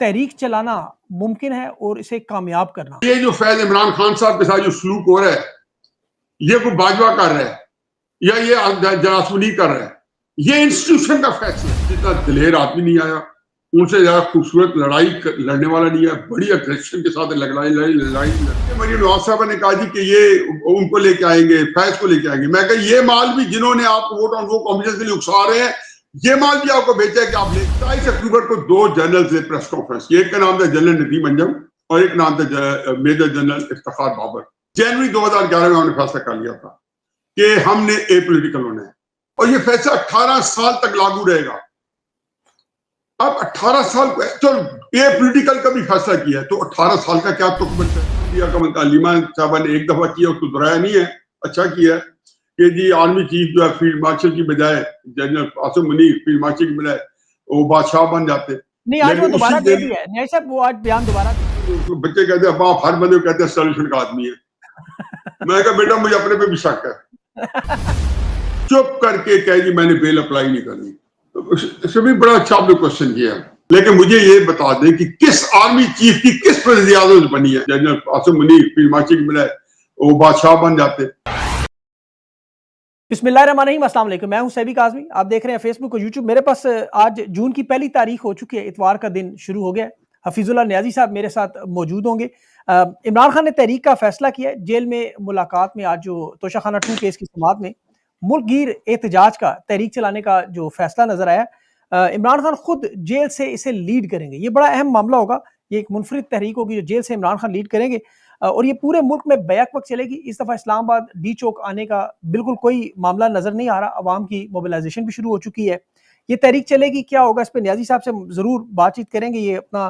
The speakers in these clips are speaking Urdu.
تحریک چلانا ممکن ہے اور اسے کامیاب کرنا. یہ جو فیض عمران خان صاحب کے ساتھ جو سلوک ہو رہا ہے، یہ کوئی باجوہ کر رہا ہے یا یہ جاسوسی کر رہا ہے، یہ انسٹیٹیوشن کا فیصلہ ہے. جتنا دلیر آدمی نہیں آیا، ان سے زیادہ خوبصورت لڑائی لڑنے والا نہیں ہے، بڑی اگریشن کے ساتھ لڑائی. مریم نواز صاحبہ نے کہا جی کہ یہ ان کو لے کے آئیں گے، فیض کو لے کے آئیں گے. میں کہا یہ مال بھی جنہوں نے آپ کو ووٹ آن وہ کمیشن کے لیے اکسا رہے ہیں، یہ مال بھی آپ کو بیچا ہے کہ آپ لے. 27 اکتوبر کو 2 جنرل سے پریس کانفرنس، ایک کا نام تھا جنرل ندیم انجم اور ایک نام تھا میجر جنرل افتخار بابر. جنوری 2011 میں انہوں نے فیصلہ کر لیا تھا کہ ہم نے اے پولیٹیکل ہونا ہے، اور یہ فیصلہ 18 سال تک لاگو رہے گا. اب 18 سال تو اے پولیٹیکل کا بھی فیصلہ کیا ہے، تو 18 سال کا کیا تک بنتا ہے؟ علیمہ صاحبہ نے ایک دفعہ کیا، اس کو دہرایا نہیں ہے، اچھا کیا ہے کہ جی آرمی چیف جو ہے فیلڈ مارشل کی بجائے general Qasim Munir field marshal کی بجائے وہ بادشاہ بن جاتے. نہیں آج وہ دوبارہ دے دیا ہے نیاز صاحب، وہ آج بیان دوبارہ دیا. بچے کہتے ہیں ابا آپ ہر بندے کو کہتے ہیں سولوشن کا آدمی ہے. میں کہا بیٹا مجھے اپنے پہ بھی شک ہے. چپ کر کے کہے جی میں نے بیل اپلائی نہیں کرنی. اس سے بھی بڑا اچھا آپ نے کوشچن کیا ہے، لیکن مجھے یہ بتا دیں کہ کس آرمی چیف کی کس وزیر اعظم بنی ہے general Qasim Munir field marshal کی بجائے وہ بادشاہ بن جاتے. بسم اللہ الرحمن الرحیم. السلام علیکم، میں ہوں سیبی کاظمی، آپ دیکھ رہے ہیں فیس بک اور یوٹیوب. میرے پاس آج جون کی پہلی تاریخ ہو چکی ہے، اتوار کا دن شروع ہو گیا ہے. حفیظ اللہ نیازی صاحب میرے ساتھ موجود ہوں گے. عمران خان نے تحریک کا فیصلہ کیا ہے. جیل میں ملاقات میں آج جو توشہ خانہ 2 کیس کی سماعت میں ملک گیر احتجاج کا تحریک چلانے کا جو فیصلہ نظر آیا، عمران خان خود جیل سے اسے لیڈ کریں گے. یہ بڑا اہم معاملہ ہوگا، یہ ایک منفرد تحریک ہوگی جو جیل سے عمران خان لیڈ کریں گے، اور یہ پورے ملک میں بیک وقت چلے گی. اس دفعہ اسلام آباد ڈی چوک آنے کا بالکل کوئی معاملہ نظر نہیں آ رہا. عوام کی موبلائزیشن بھی شروع ہو چکی ہے. یہ تحریک چلے گی، کیا ہوگا اس پہ نیازی صاحب سے ضرور بات چیت کریں گے، یہ اپنا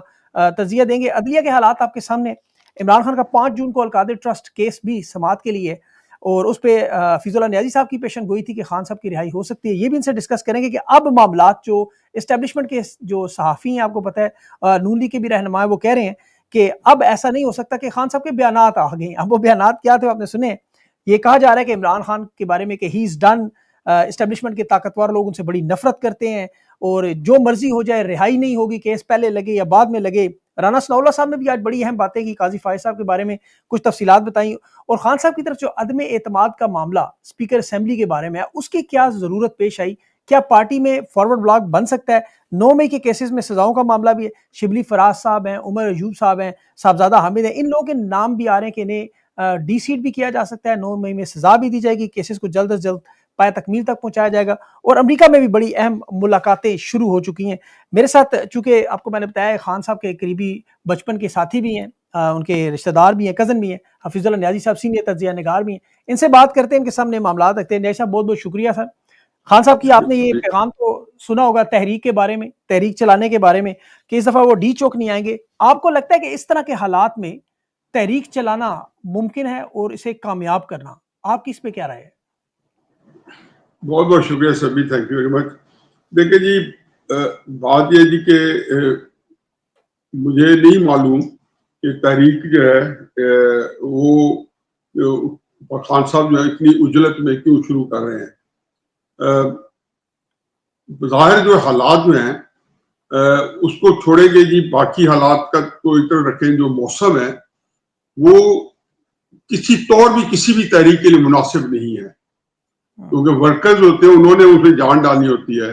تجزیہ دیں گے. عدلیہ کے حالات آپ کے سامنے. عمران خان کا 5 جون کو القادر ٹرسٹ کیس بھی سماعت کے لیے، اور اس پہ حفیظ اللہ نیازی صاحب کی پیشن گوئی تھی کہ خان صاحب کی رہائی ہو سکتی ہے. یہ بھی ان سے ڈسکس کریں گے کہ اب معاملات جو اسٹیبلشمنٹ کے جو صحافی ہیں، آپ کو پتہ ہے نون لیگ کے بھی رہنما ہیں، وہ کہہ رہے ہیں کہ اب ایسا نہیں ہو سکتا کہ خان صاحب کے بیانات آ گئے. اب وہ بیانات کیا تھے آپ نے سنے. یہ کہا جا رہا ہے کہ عمران خان کے بارے میں کہ ہی از ڈن، اسٹیبلشمنٹ کے طاقتور لوگ ان سے بڑی نفرت کرتے ہیں اور جو مرضی ہو جائے رہائی نہیں ہوگی، کیس پہلے لگے یا بعد میں لگے. رانا ثناء اللہ صاحب نے بھی آج بڑی اہم باتیں کی، قاضی فائز صاحب کے بارے میں کچھ تفصیلات بتائیں، اور خان صاحب کی طرف جو عدم اعتماد کا معاملہ اسپیکر اسمبلی کے بارے میں ہے، اس کی کیا ضرورت پیش آئی. کیا پارٹی میں فارورڈ بلاک بن سکتا ہے؟ 9 مئی کے کیسز میں سزاؤں کا معاملہ بھی ہے. شبلی فراز صاحب ہیں، عمر ایوب صاحب ہیں، صاحبزادہ حامد ہیں، ان لوگوں کے نام بھی آ رہے ہیں کہ انہیں ڈی سیٹ بھی کیا جا سکتا ہے. 9 مئی میں سزا بھی دی جائے گی، کیسز کو جلد از جلد پائے تکمیل تک پہنچایا جائے گا. اور امریکہ میں بھی بڑی اہم ملاقاتیں شروع ہو چکی ہیں. میرے ساتھ چونکہ آپ کو میں نے بتایا خان صاحب کے قریبی بچپن کے ساتھی بھی ہیں، ان کے رشتہ دار بھی ہیں، کزن بھی ہیں. حفیظ اللہ نیازی صاحب سینئر تجزیہ نگار بھی ہیں. ان سے بات کرتے ہیں، ان کے سامنے معاملات رکھتے ہیں. نیازی صاحب بہت بہت شکریہ سر. خان صاحب کی آپ نے یہ پیغام تو سنا ہوگا تحریک کے بارے میں، تحریک چلانے کے بارے میں، کہ اس دفعہ وہ ڈی چوک نہیں آئیں گے. آپ کو لگتا ہے کہ اس طرح کے حالات میں تحریک چلانا ممکن ہے اور اسے کامیاب کرنا؟ آپ کی اس پہ کیا رائے ہے؟ بہت بہت شکریہ سبھی، تھینک یو ویری مچ. دیکھیں جی، بات یہ جی کہ مجھے نہیں معلوم کہ تحریک جو ہے وہ خان صاحب جو ہے اتنی اجلت میں کیوں شروع کر رہے ہیں. ظاہر جو حالات جو ہیں اس کو چھوڑیں گے جی، باقی حالات کا تو اتر رکھیں. جو موسم ہے وہ کسی طور بھی کسی بھی تحریک کے لیے مناسب نہیں ہے، کیونکہ ورکرز ہوتے ہیں، انہوں نے اس میں جان ڈالنی ہوتی ہے،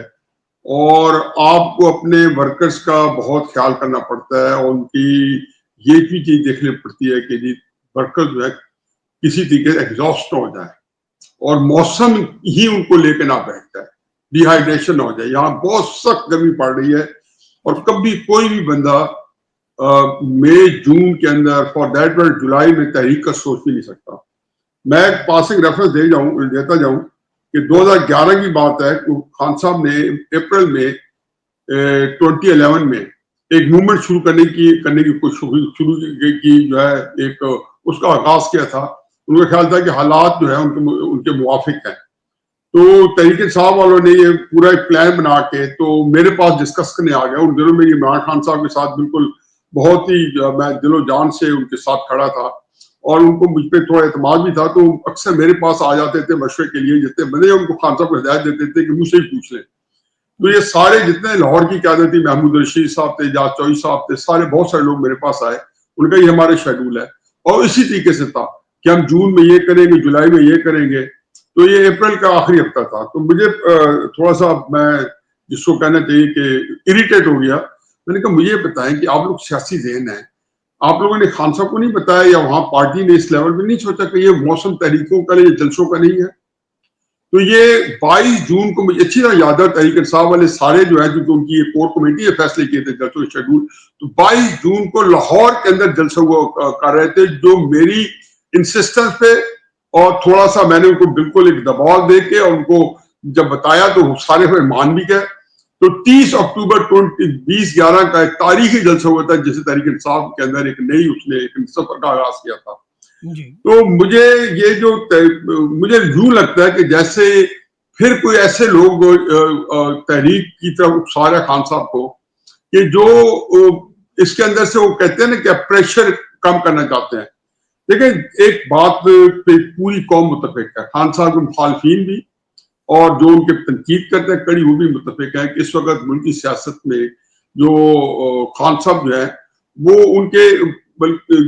اور آپ کو اپنے ورکرز کا بہت خیال کرنا پڑتا ہے، اور ان کی یہ بھی چیز دیکھنی پڑتی ہے کہ جی ورکرز جو ہے کسی طریقے سے ایگزاسٹ نہ ہو جائے، اور موسم ہی ان کو لے کے نہ بیٹھ جائے، ڈی ہائیڈریشن نہ ہو جائے. یہاں بہت سخت گرمی پڑ رہی ہے، اور کبھی کوئی بھی بندہ مئی جون کے اندر فار دیٹ میٹر جولائی میں تحریک کا سوچ بھی نہیں سکتا. میں ایک پاسنگ ریفرنس دیتا جاؤں کہ 2011 کی بات ہے کہ خان صاحب نے اپریل میں 2011 میں ایک موومنٹ شروع کرنے کی شروع کی جو ہے ایک اس کا آغاز کیا تھا. ان کا خیال تھا کہ حالات جو ہے ان کے موافق ہیں، تو تحریک انصاف والوں نے یہ پورا ایک پلان بنا کے تو میرے پاس ڈسکس کرنے آ گیا. ان دنوں میں عمران خان صاحب کے ساتھ بالکل بہت ہی میں دل و جان سے ان کے ساتھ کھڑا تھا، اور ان کو مجھ پہ تھوڑا اعتماد بھی تھا، تو اکثر میرے پاس آ جاتے تھے مشورے کے لیے. جتنے بندے ان کو خان صاحب کو ہدایت دیتے تھے کہ مجھ سے ہی پوچھ لیں. تو یہ سارے جتنے لاہور کی قیادت تھی، محمود رشید صاحب تھے، جاج چوئی صاحب تھے، سارے بہت سارے لوگ میرے پاس آئے، ان کا یہ ہمارا شیڈول ہے، اور اسی طریقے سے تھا کہ ہم جون میں یہ کریں گے، جولائی میں یہ کریں گے. تو یہ اپریل کا آخری ہفتہ تھا. تو مجھے تھوڑا سا، میں جس کو کہنا چاہیے کہ اریٹیٹ ہو گیا. میں نے کہا مجھے بتائیں کہ آپ لوگ سیاسی ذہن ہیں، آپ لوگوں نے خان صاحب کو نہیں بتایا یا وہاں پارٹی نے اس لیول پہ نہیں سوچا کہ یہ موسم تحریکوں کا، یہ جلسوں کا نہیں ہے؟ تو یہ 22 جون کو مجھے اچھی طرح یاد ہے، تحریک انصاف والے سارے جو ہیں، جو ان کی کور کمیٹی ہے، فیصلے کیے تھے جلسوں کے شیڈول. تو 22 جون کو لاہور کے اندر جلسہ وہ کر رہے تھے، جو میری انسسٹنس پہ، اور تھوڑا سا میں نے ان کو بالکل ایک دباؤ دے کے، اور ان کو جب بتایا تو سارے ہوئے مان بھی گئے. تو 30 اکتوبر 2011 کا ایک تاریخی جلسہ ہوا تھا، جسے تحریک انصاف کے اندر ایک نئی، اس نے ایک سفر کا آغاز کیا تھا. تو مجھے یہ جو مجھے یوں لگتا ہے کہ جیسے پھر کوئی ایسے لوگ تحریک کی طرف اکسا رہے خان صاحب کو، کہ جو اس کے اندر سے وہ کہتے ہیں نا کہ پریشر کم کرنا چاہتے ہیں. لیکن ایک بات پہ پوری قوم متفق ہے، خان صاحب کے مخالفین بھی، اور جو ان کے تنقید کرتے ہیں کڑی، وہ بھی متفق ہے کہ اس وقت ملکی سیاست میں جو خان صاحب جو ہے، وہ ان کے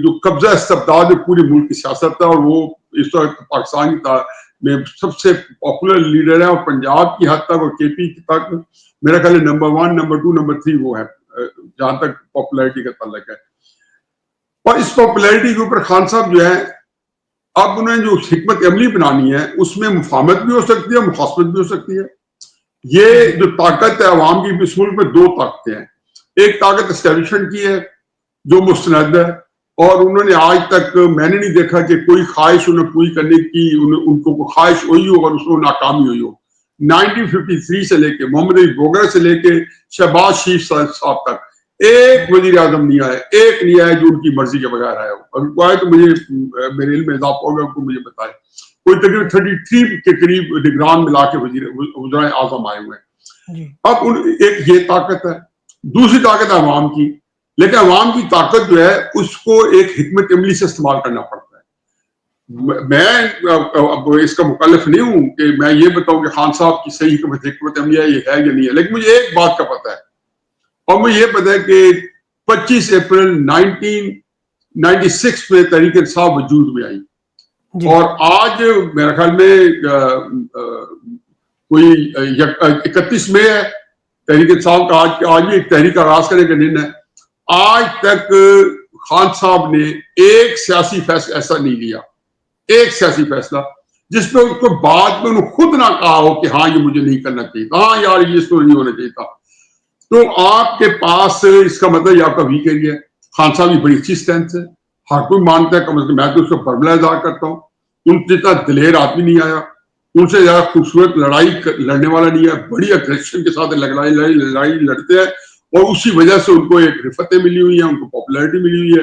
جو قبضہ استبداد پوری ملک کی سیاست ہے، اور وہ اس وقت پاکستان میں سب سے پاپولر لیڈر ہیں، اور پنجاب کی حد تک اور کے پی تک میرا خیال ہے نمبر 1، نمبر 2، نمبر 3 وہ ہے جہاں تک پاپولیرٹی کا تعلق ہے. اور اس پاپولیرٹی کے اوپر خان صاحب جو ہے، اب انہیں جو حکمت عملی بنانی ہے، اس میں مفاہمت بھی ہو سکتی ہے، مخاصمت بھی ہو سکتی ہے. یہ جو طاقت ہے عوام کی، اس ملک میں 2 طاقتیں ہیں. ایک طاقت اسٹیبلشمنٹ کی ہے جو مستند ہے، اور انہوں نے آج تک میں نے نہیں دیکھا کہ کوئی خواہش انہیں پوری کرنے کی ان کو کوئی خواہش ہوئی ہو اور اس میں ناکامی ہوئی ہو. 1953 سے لے کے محمد علی بوگرا سے لے کے شہباز شریف صاحب تک ایک وزیر اعظم نہیں آیا، ایک نہیں آیا جو ان کی مرضی کے بغیر آیا ہو. اور کو آئے تو مجھے میرے علم میں اضافہ ہوگا، ان کو مجھے بتائے. کوئی تقریباً 33 کے قریب نگران ملا کے وزرائے اعظم آئے ہوئے ہیں. اب ایک یہ طاقت ہے. دوسری طاقت ہے عوام کی، لیکن عوام کی طاقت جو ہے اس کو ایک حکمت عملی سے استعمال کرنا پڑتا ہے. میں اس کا مکلف نہیں ہوں کہ میں یہ بتاؤں کہ خان صاحب کی صحیح حکمت عملی ہے، یہ ہے یا نہیں ہے، لیکن مجھے ایک بات کا پتہ ہے، اور مجھے یہ پتہ ہے کہ 25 اپریل 1996 میں تحریک انصاف وجود میں آئی. اور آج میرے خیال میں کوئی 31 مئی ہے، تحریک انصاف کا آج بھی ایک تحریک آغاز کرنے کا دن ہے. آج تک خان صاحب نے ایک سیاسی فیصلہ ایسا نہیں لیا، ایک سیاسی فیصلہ جس پہ اس کو بعد میں انہوں خود نہ کہا ہو کہ ہاں یہ مجھے نہیں کرنا چاہیے تھا، ہاں یار یہ اس کو نہیں ہونا چاہیے تھا. تو آپ کے پاس اس کا مطلب یہ آپ کا ویک ایریا ہے. خان صاحب کی بڑی اچھی اسٹرینتھ ہے، ہر کوئی مانتا ہے، کم از کم میں تو اس کو برملا اظہار کرتا ہوں. ان جتنا دلیر آدمی نہیں آیا، ان سے زیادہ خوبصورت لڑائی لڑنے والا نہیں ہے. بڑی اگریشن کے ساتھ لڑائی لڑتے ہیں، اور اسی وجہ سے ان کو ایک رفتیں ملی ہوئی ہیں، ان کو پاپولیرٹی ملی ہوئی ہے.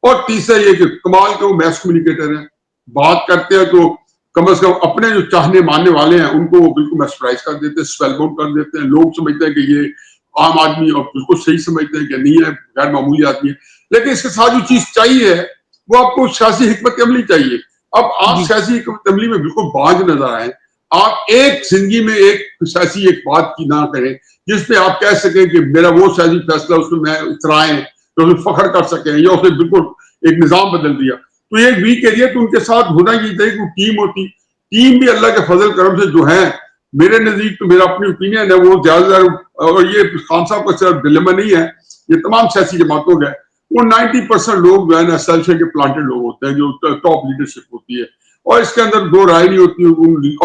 اور تیسرا یہ کہ کمال کے وہ میس کمیونیکیٹر ہیں، بات کرتے ہیں تو کم از کم اپنے جو چاہنے ماننے والے ہیں ان کو وہ بالکل میسپرائز کر دیتے ہیں، سپیل باؤنڈ کر دیتے ہیں. لوگ سمجھتے ہیں کہ یہ عام آدمی، اور بالکل صحیح سمجھتے ہیں کہ نہیں ہے، غیر معمولی آدمی ہے. لیکن اس کے ساتھ جو چیز چاہیے ہے وہ آپ کو سیاسی حکمت عملی چاہیے. اب آپ سیاسی حکمت عملی میں بالکل باز نظر آئے. آپ ایک زندگی میں ایک سیاسی ایک بات کی نہ کریں جس پہ آپ کہہ سکیں کہ میرا وہ سیاسی فیصلہ اس میں اترائیں تو اسے فخر کر سکیں، یا اسے بالکل ایک نظام بدل دیا. تو یہ ویک ایریا تو ان کے ساتھ ہونا یہ تھا کہ ٹیم ہوتی. ٹیم بھی اللہ کے فضل کرم سے جو ہیں، میرے نزدیک تو میرا اپنی اوپینین ہے، وہ زیادہ، اور یہ خان صاحب کا صرف ڈیلیما نہیں ہے، یہ تمام سیاسی جماعتوں کا ہے. وہ 90% لوگ جو ہے نا سیلفی کے پلانٹڈ لوگ ہوتے ہیں، جو ٹاپ لیڈرشپ ہوتی ہے، اور اس کے اندر دو رائے نہیں ہوتی.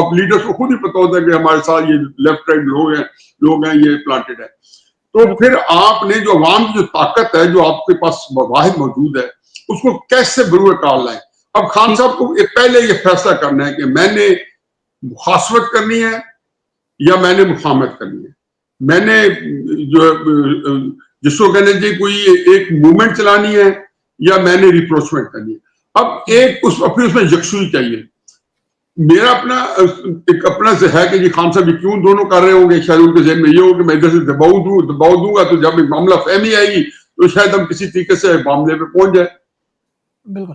اب لیڈرز کو خود ہی پتا ہوتا ہے کہ ہمارے ساتھ یہ لیفٹ رائٹ لوگ ہیں یہ پلانٹڈ ہے. تو پھر آپ نے جو عوام کی جو طاقت ہے جو آپ کے پاس واحد موجود ہے، اس کو کیسے بروئے کار لائیں. اب خان صاحب کو پہلے یہ فیصلہ کرنا ہے کہ میں نے مخاصمت کرنی ہے یا میں نے مفاہمت کرنی ہے. میں نے جو جس کو کہنے چاہیے کوئی ایک موومنٹ چلانی ہے یا میں نے ریپروچمنٹ کرنی ہے. اب ایک اس میں یکسوئی چاہیے. میرا اپنا ہے کہ جی خان صاحب کیوں دونوں کر رہے ہوں گے. شاید ان کے ذہن میں یہ ہو کہ میں ادھر سے دباؤ دوں گا تو جب معاملہ فہمی آئے گی تو شاید ہم کسی طریقے سے معاملے پہ پہنچ جائے.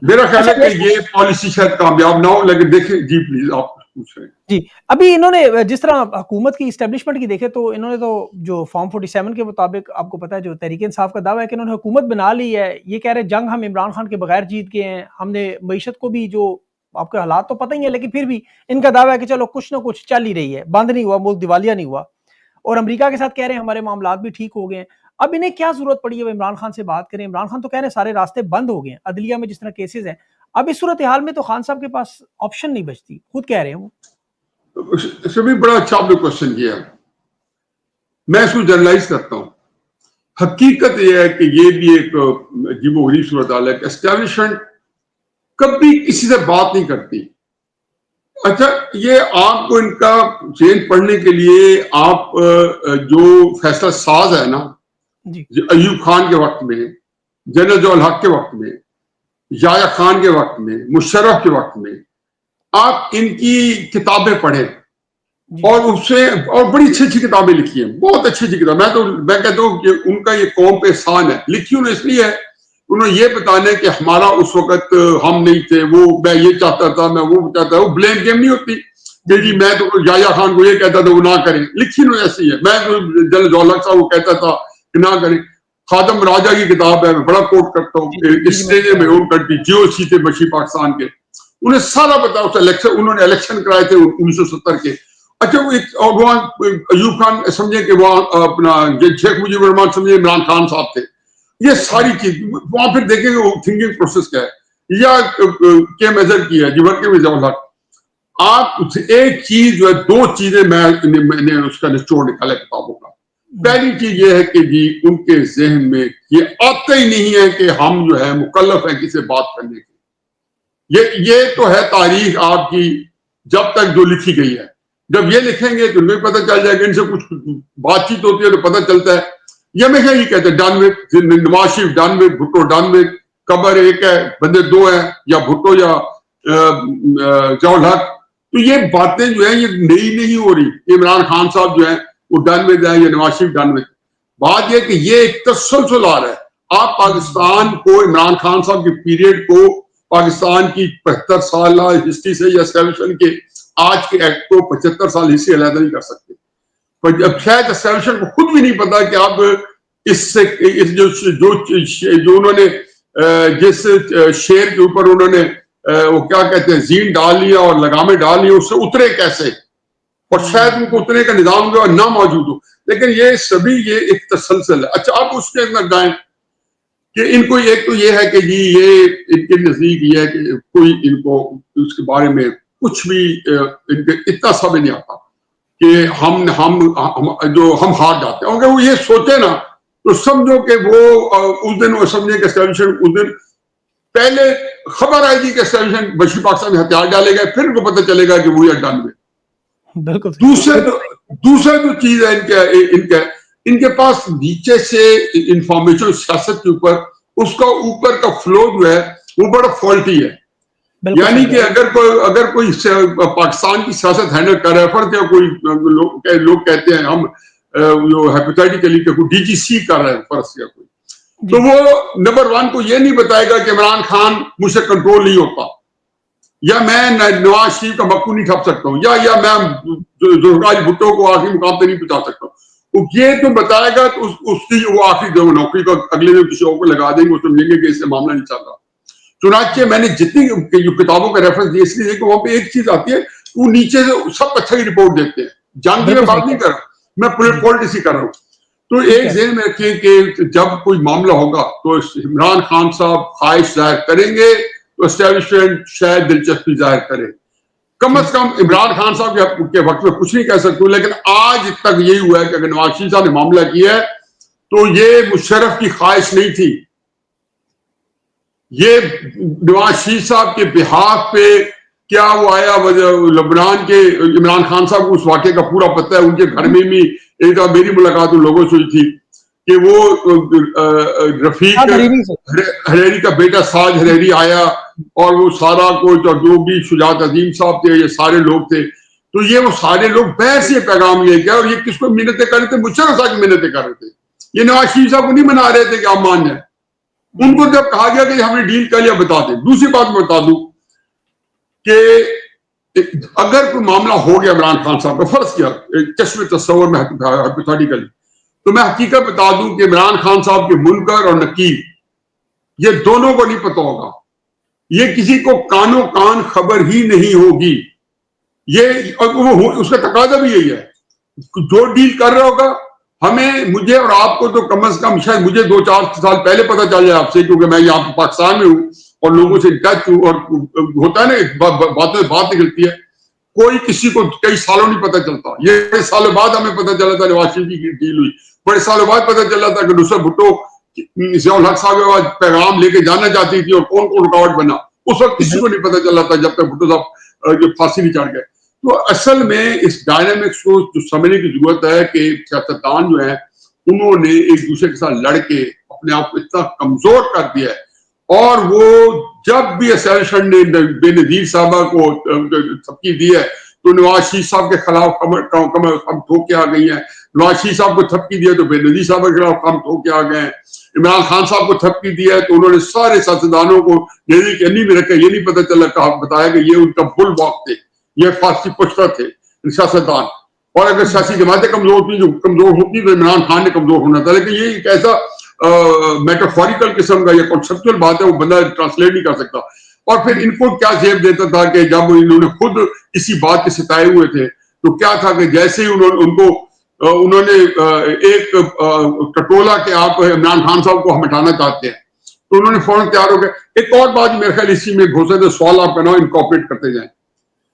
میرا خیال ہے کہ یہ پالیسی شاید کامیاب نہ ہو، لیکن دیکھیں جی پلیز آپ. پوچھ رہے ہیں. جی ابھی انہوں نے جس طرح حکومت کی اسٹیبلشمنٹ کی دیکھے تو انہوں نے تو جو فارم 47 کے مطابق آپ کو پتا ہے جو تحریک انصاف کا دعویٰ ہے کہ انہوں نے حکومت بنا لی ہے. یہ کہہ رہے جنگ ہم عمران خان کے بغیر جیت گئے ہیں, ہم نے معیشت کو بھی, جو آپ کے حالات تو پتہ ہی ہیں لیکن پھر بھی ان کا دعویٰ ہے کہ چلو کچھ نہ کچھ چل ہی رہی ہے, بند نہیں ہوا, ملک دیوالیہ نہیں ہوا. اور امریکہ کے ساتھ کہہ رہے ہیں ہمارے معاملات بھی ٹھیک ہو گئے ہیں. اب انہیں کیا ضرورت پڑی ہے وہ عمران خان سے بات کریں؟ عمران خان تو کہہ رہے ہیں سارے راستے بند ہو گئے ہیں, عدلیہ میں جس طرح کیسز ہیں. اب اس صورتحال میں تو خان صاحب کے پاس آپشن نہیں بچتی, خود کہہ رہے ہیں وہ. اس بھی بڑا اچھا آپ نے کوشچن کیا. میں اس کو جرنلائز کرتا ہوں. حقیقت یہ ہے کہ یہ بھی ایک عجیب و غریب صورتحال ہے کہ اسٹیبلشمنٹ کبھی کسی سے بات نہیں کرتی. اچھا یہ آپ کو ان کا ذہن پڑھنے کے لیے آپ جو فیصلہ ساز ہے نا, جی ایوب خان کے وقت میں, جنرل ضیاء الحق کے وقت میں, یحییٰ خان کے وقت میں, مشرف کے وقت میں, آپ ان کی کتابیں پڑھیں جی اور اس سے اور بڑی اچھی اچھی کتابیں لکھی ہیں, بہت اچھی اچھی کتاب. میں کہتا ہوں کہ ان کا یہ قوم پہ احسان ہے. لکھی انہوں نے اس لیے ہے انہوں نے یہ بتانا ہے کہ ہمارا اس وقت ہم نہیں تھے, وہ میں یہ چاہتا تھا, میں وہ چاہتا تھا. وہ بلیم گیم نہیں ہوتی کہ جی میں تو یحییٰ خان کو یہ کہتا تھا وہ نہ کریں. لکھی انہوں نے ایسی ہے. میں جنرل ضیاء الحق صاحب وہ کہتا تھا کہ نہ کریں. خادم راجہ کی کتاب ہے, میں بڑا کوٹ کرتا ہوں, اسٹیج میں ان کنٹری جیو سی تھے بشی پاکستان کے, انہیں سارا پتا اس الیکشن, انہوں نے الیکشن کرائے تھے 1970 کے. اچھا اور وہاں ایوب خان سمجھے کہ وہاں اپنا شیخ مجیب الرحمان سمجھے عمران خان صاحب تھے. یہ ساری چیز وہاں پھر دیکھیں گے وہ تھنکنگ پروسیس کیا ہے, یا کیا میجر کیا ہے جی ورک میں ضیاء الحق. آپ ایک چیز جو ہے, دو چیزیں میں نے اس کا نچوڑ نکالا کتابوں کا. پہلی چیز یہ ہے کہ جی ان کے ذہن میں یہ آتا ہی نہیں ہے کہ ہم جو ہے مکلف ہیں کسی بات کرنے کی. یہ تو ہے تاریخ آپ کی جب تک جو لکھی گئی ہے. جب یہ لکھیں گے تو انہیں پتہ چل جائے گا, ان سے کچھ بات چیت ہوتی ہے تو پتہ چلتا ہے. یہ ہمیشہ یہ کہتے ہیں done with, Nawaz Sharif done with, Bhutto done with, قبر ایک ہے بندے دو ہیں, یا بھٹو یا ضیاء الحق. تو یہ باتیں جو ہیں یہ نئی نہیں ہو رہی. عمران خان صاحب جو ہیں وہ ڈن وتھ ہیں, یا نواز شریف ڈن وتھ. بات یہ کہ یہ ایک تسلسل آ رہا ہے. آپ پاکستان کو, عمران خان صاحب کے پیریڈ کو پاکستان کی 75 سالہ ہسٹری سے یا اسٹیبلشمنٹ کے آج کے ایکٹ کو 75 سال ہسٹری علیحدہ نہیں کر سکتے. اب شاید اسٹیبلشمنٹ کو خود بھی نہیں پتا کہ اب اس سے جو انہوں نے جس شیر کے اوپر انہوں نے وہ کیا کہتے ہیں زین ڈال لیا اور لگامیں ڈال لی, اس سے اترے کیسے, اور شاید ان کو اترنے کا نظام جو ہے نہ موجود ہو. لیکن یہ سبھی یہ ایک تسلسل ہے. اچھا آپ اس کے اندر جائیں کہ ان کو ایک تو یہ ہے کہ جی یہ ان کے نزدیک یہ ہے کہ کوئی ان کو اس کے بارے میں کچھ بھی ان کے اتنا سمجھ نہیں آتا کہ ہم ہار جاتے ہیں. اگر وہ یہ سوچے نا تو سمجھو کہ وہ اس دن وہ سمجھے کہ اسٹیبلشمنٹ اس دن پہلے خبر آئے گی کہ اسٹیبلشمنٹ بشیر پاکستان میں ہتھیار ڈالے گئے, پھر ان کو پتہ چلے گا کہ وہ یہ ڈن میں. دوسرا جو چیز ہے ان کے پاس نیچے سے انفارمیشن سیاست کے اوپر اس کا اوپر کا فلو جو ہے وہ بڑا فالٹی ہے. یعنی کہ اگر کوئی پاکستان کی سیاست ہینڈل کر رہا ہے, فرض ہے کوئی لوگ کہتے ہیں ہم جو ہیپوتھیٹیکلی کہ کوئی ڈی جی سی کر رہے ہیں فرض کیا کوئی, تو وہ نمبر 1 کو یہ نہیں بتائے گا کہ عمران خان مجھ سے کنٹرول نہیں ہوتا, یا میں نواز شریف کا مکو نہیں ٹھپ سکتا ہوں, یا میں ذوالفقار بھٹو کو آخری مقام پہ نہیں پہنچا سکتا ہوں. یہ تو بتائے گا تو اس کی وہ آخری جو نوکری کو اگلے دن کسی اور کو لگا دیں گے, وہ سمجھیں گے کہ اس سے معاملہ نہیں چل رہا. چنانچہ میں نے جتنی کتابوں کا ریفرنس دیا اس لیے کہ وہاں پہ ایک چیز آتی ہے, وہ نیچے سے سب اچھا ہی رپورٹ دیتے ہیں. جنگ کی میں بات نہیں کر رہا, میں پولیٹکس ہی کر رہا ہوں. تو ایک ذہن میں رکھیں کہ جب کوئی معاملہ ہوگا تو عمران خان صاحب خواہش ظاہر کریں گے تو اسٹیبلشمنٹ شاید دلچسپی ظاہر کرے. کم از کم عمران خان صاحب کے وقت میں کچھ نہیں کہہ سکتا, لیکن آج تک یہی ہوا ہے کہ اگر نواز شریف صاحب نے معاملہ کیا ہے تو یہ مشرف کی خواہش نہیں تھی, یہ نواز شریف صاحب کے بہاف پہ کیا وہ آیا. لبنان کے عمران خان صاحب کو اس واقعے کا پورا پتہ ہے. ان کے گھر میں بھی ایک دفعہ میری ملاقات ان لوگوں سے ہوئی تھی کہ وہ رفیق حریری کا بیٹا ساج حریری آیا اور وہ سارا کو جو بھی شجاعت عظیم صاحب تھے, یہ سارے لوگ تھے, تو یہ وہ سارے لوگ بحث یہ پیغام لے گئے, اور یہ کس کو منتیں کر رہے تھے, مشرف صاحب کی منتیں کر رہے تھے. یہ نواز شریف صاحب کو نہیں منا رہے تھے کہ آپ مان جائیں. ان کو جب کہا گیا کہ ہم نے ڈیل کر لیا, بتا دیں. دوسری بات میں بتا دوں کہ اگر کوئی معاملہ ہو گیا عمران خان صاحب کا، فرض کیا چشم تصور میں ہائپوتھیٹیکلی، تو میں حقیقت بتا دوں کہ عمران خان صاحب کے منکر اور نکیر یہ دونوں کو نہیں پتہ ہوگا، یہ کسی کو کانوں کان خبر ہی نہیں ہوگی، یہ اس کا تقاضا بھی یہی ہے، جو ڈیل کر رہا ہوگا ہمیں، مجھے اور آپ کو تو کم از کم شاید مجھے 2-4 سال پہلے پتہ چل جائے آپ سے، کیونکہ میں یہاں پاکستان میں ہوں اور لوگوں سے ٹچ ہوں، اور ہوتا ہے نا بات نکلتی ہے، کوئی کسی کو کئی سالوں نہیں پتہ چلتا، یہ بڑے سالوں بعد ہمیں پتہ چلا تھا نواز شریف کی ڈیل ہوئی، بڑے سالوں بعد پتہ چلا تھا کہ نصرت بھٹو ضیاء الحق صاحب کے پاس پیغام لے کے جانا چاہتی تھی اور کون کون رکاوٹ بنا، اس وقت کسی کو نہیں پتہ چلا تھا جب تک بھٹو صاحب جو پھانسی نہیں چڑھ گئے۔ تو اصل میں اس ڈائنامکس کو جو سمجھنے کی ضرورت ہے کہ سیاستدان جو ہیں انہوں نے ایک دوسرے کے ساتھ لڑ کے اپنے آپ کو اتنا کمزور کر دیا ہے، اور وہ جب بھی اسیلیشن نے بے نظیر صاحبہ کو تھپکی دی ہے تو نواز شریف صاحب کے خلاف کم ٹھوکے آ گئی ہیں، نواز شریف صاحب کو تھپکی دیا تو بے نظیر صاحب کے خلاف کم ٹھوکے آ گئے ہیں، عمران خان صاحب کو تھپکی دیا ہے تو انہوں نے سارے سیاستدانوں کو نیزی کے انہی میں رکھا، یہ نہیں پتہ چلا کہا بتایا کہ یہ ان کا بل واک تھے، یہ فارسی پشتہ تھے سیاستدان، اور اگر سیاسی جماعتیں کمزور تھیں جو کمزور ہوتی تو عمران خان نے کمزور ہونا تھا، لیکن یہ ایک ایسا میٹافوریکل قسم کا یا کنسپچل بات ہے، وہ بندہ ٹرانسلیٹ نہیں کر سکتا۔ اور پھر ان کو کیا زیب دیتا تھا کہ جب انہوں نے خود اسی بات کے ستائے ہوئے تھے تو کیا تھا کہ جیسے ہی انہوں نے ایک ٹٹولا کہ آپ عمران خان صاحب کو ہم ہٹانا چاہتے ہیں تو انہوں نے فوراً تیار ہو گئے۔ ایک اور بات میرے خیال اسی میں گھوسے تھے سوال آپ کا نام انکارپوریٹ کرتے جائیں،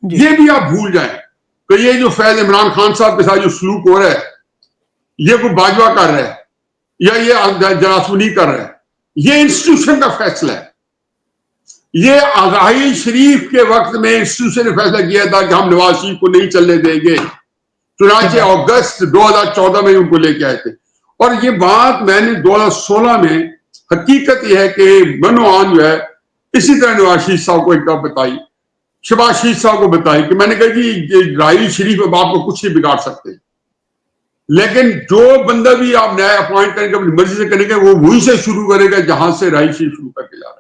یہ بھی آپ بھول جائیں کہ یہ جو فیض عمران خان صاحب کے ساتھ جو سلوک ہو رہا ہے یہ کوئی باجوہ کر رہا ہے یا یہ جراسونی کر رہا ہے، یہ انسٹیٹیوشن کا فیصلہ ہے، یہ آزائی شریف کے وقت میں انسٹیٹیوشن نے فیصلہ کیا تھا کہ ہم نواز شریف کو نہیں چلنے دیں گے، چنانچہ اگست 2014 میں ان کو لے کے آئے تھے، اور یہ بات میں نے 2016 میں حقیقت یہ ہے کہ منوان جو ہے اسی طرح نواز شریف صاحب کو ایک بات بتائی، شہباز شریف صاحب کو بتائی کہ میں نے کہا کہ راحیل شریف اب آپ کو کچھ نہیں بگاڑ سکتے، لیکن جو بندہ بھی آپ نیا اپوائنٹ کریں گے اپنی مرضی سے کریں گے وہ وہیں سے شروع کرے گا جہاں سے راحیل شریف شروع کر کے جا رہا ہے۔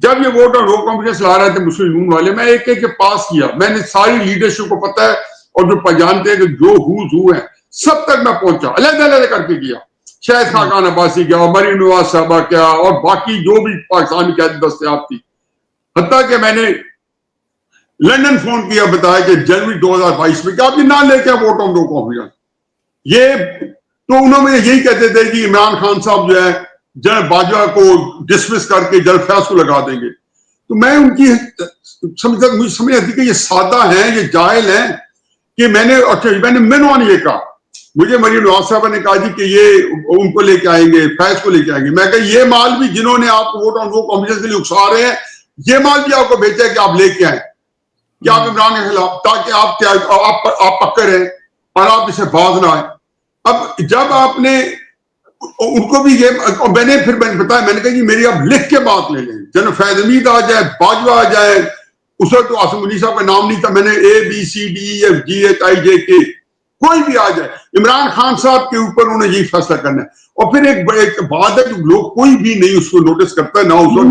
جب یہ ووٹ اور نو کانفیڈنس لا رہے تھے مسلم یونین والے، میں ایک ایک کے پاس کیا، میں نے ساری لیڈرشپ کو پتہ ہے اور جو جانتے ہیں کہ جو ہو ہیں سب تک میں پہنچا، علیحدہ علیحدہ کر کے کیا، شاہد خاقان عباسی کیا، مریم نواز صاحبہ کیا، اور باقی جو بھی پاکستان کی قیادت دستیاب تھی، حتیٰ کہ میں نے لندن فون کیا، بتایا کہ جنوری 2022 میں کہ آپ یہ نہ لے کے ووٹ آن نو کانفیڈنس، یہ تو انہوں نے یہی کہتے تھے کہ عمران خان صاحب جو ہے جنرل باجوہ کو ڈسمس کر کے جنرل فیض کو لگا دیں گے، تو میں ان کی مجھے سمجھ آتی کہ یہ سادہ ہیں، یہ جاہل ہیں کہ میں نے منوان یہ کہا، مجھے مریم نواز صاحبہ نے کہا جی کہ یہ ان کو لے کے آئیں گے، فیض کو لے کے آئیں گے، میں کہا یہ مال بھی جنہوں نے آپ کو ووٹ آن نو کانفیڈنس کے لیے اکسا رہے ہیں یہ مال بھی آپ کو بھیجا ہے کہ آپ لے کے آئیں کہ آپ عمران کے خلاف، تاکہ آپ پکے رہیں اور آپ اسے باز نہ آئیں۔ اب جب آپ نے ان کو بھی یہ میں نے بتایا، میں نے کہا جی میری آپ لکھ کے بات لے لیں، جنرل فیض حمید آ جائے، باجوہ آ جائے، اس وقت تو عاصم منی صاحب کا نام نہیں تھا، میں نے ABCDEFGHIJK کوئی بھی آ جائے، عمران خان صاحب کے اوپر انہوں نے یہی فیصلہ کرنا ہے۔ اور پھر ایک بات ہے کہ لوگ کوئی بھی نہیں اس کو نوٹس کرتا ہے، نہ اس وقت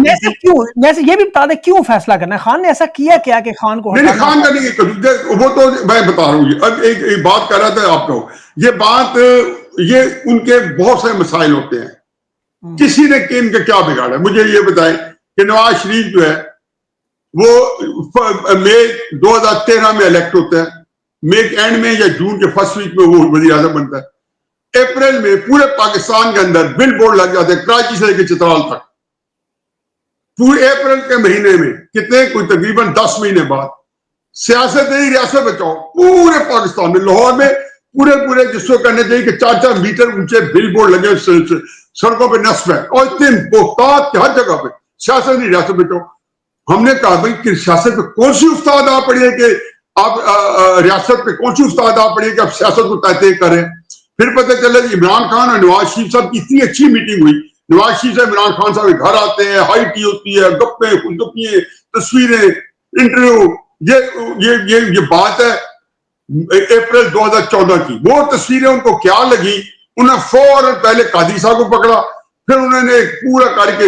ویسے یہ بھی بتا دیں کیوں فیصلہ کرنا ہے، خان نے ایسا کیا کیا کہ خان کو نہیں خان کا نہیں، وہ تو میں بتا رہا ہوں، اب ایک بات کر رہا تھا آپ کو، یہ بات یہ ان کے بہت سے مسائل ہوتے ہیں، کسی نے ان کا کیا بگاڑا، مجھے یہ بتائیں کہ نواز شریف جو ہے وہ مئی 2013 میں الیکٹ ہوتا ہے، مئی کے اینڈ میں یا جون کے فرسٹ ویک میں وہ وزیر اعظم بنتا ہے، اپریل میں پورے پاکستان کے اندر بل بورڈ لگ جاتے ہیں کراچی سے لے کے چترال تک، پورے اپریل کے مہینے میں کتنے کوئی تقریباً 10 مہینے بعد سیاست نہیں ریاست بچاؤ پورے پاکستان میں، لاہور میں پورے جس کو کہنا چاہیے کہ 4 میٹر اونچے بل بورڈ لگے سڑکوں پہ نصب ہے، اور اتنے بہتات کہ ہر جگہ پہ سیاست نہیں ریاست بچاؤ۔ ہم نے کہا بھائی کہ سیاست پہ کون سی استاد آپ پڑھیے کہ آپ ریاست پہ کون سی استاد آپ پڑھیے کہ آپ سیاست کو طے کریں۔ پھر پتہ چلا کہ عمران خان اور نواز شریف صاحب کی اتنی اچھی میٹنگ ہوئی، نواز شریف صاحب عمران خان صاحب کے گھر آتے ہیں، ہائی ٹی ہوتی ہے، گپیں خلطفیاں، تصویریں، انٹرویو، یہ بات ہے اپریل 2014 کی۔ وہ تصویریں ان کو کیا لگی، انہوں نے فوراً پہلے قادری صاحب کو پکڑا، پھر انہوں نے پورا کر کے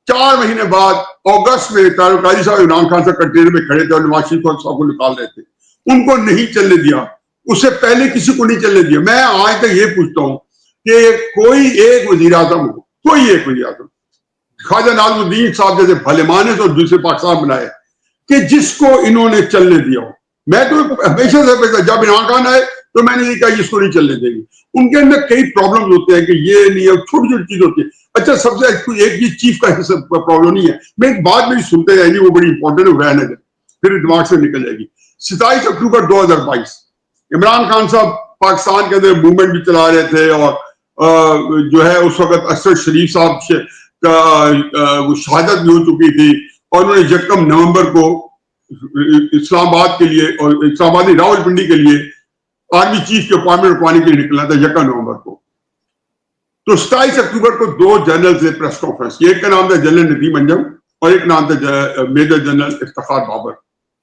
4 مہینے بعد اگست میں قاضی صاحب عمران خان صاحب کنٹینر میں کھڑے تھے اور نواز شریف صاحب کو نکال رہے تھے, ان کو نہیں چلنے دیا, اس سے پہلے کسی کو نہیں چلنے دیا. میں آج تک یہ پوچھتا ہوں کہ کوئی ایک وزیر اعظم ہو, کوئی ایک وزیر اعظم, خواجہ ناظم الدین صاحب جیسے بھلے مانس اور دوسرے پاکستان بنائے, کہ جس کو انہوں نے چلنے دیا ہو. میں تو ہمیشہ سے جب عمران خان آئے تو میں نے یہ کہا اس کو نہیں چلنے دیں گے. ان کے اندر کئی پرابلم ہوتے ہیں کہ یہ نہیں ہے, چھوٹی چھوٹی چیز ہوتی ہے. اچھا سب سے ایک یہ چیف کا پرابلم نہیں ہے, میں ایک بات میری سنتے جائیں گی, وہ بڑی امپورٹنٹ ہے, رہنے دیں پھر دماغ سے نکل جائے گی. 27 اکتوبر 2022 عمران خان صاحب پاکستان کے اندر موومنٹ بھی چلا رہے تھے, اور جو ہے اس وقت اسد شریف صاحب کا شہادت بھی ہو چکی تھی, اور انہوں نے 1 نومبر کو اسلام آباد کے لیے, اور اسلام آبادی راول پنڈی کے لیے آرمی چیف کے اپوائنٹمنٹ رکھوانے کے لیے نکلا تھا 1 نومبر کو. تو 27 اکتوبر کو 2 جنرل سے پریس کانفرنس, ایک کا نام تھا جنرل ندیم انجم اور ایک نام تھا major general Iftikhar Babar,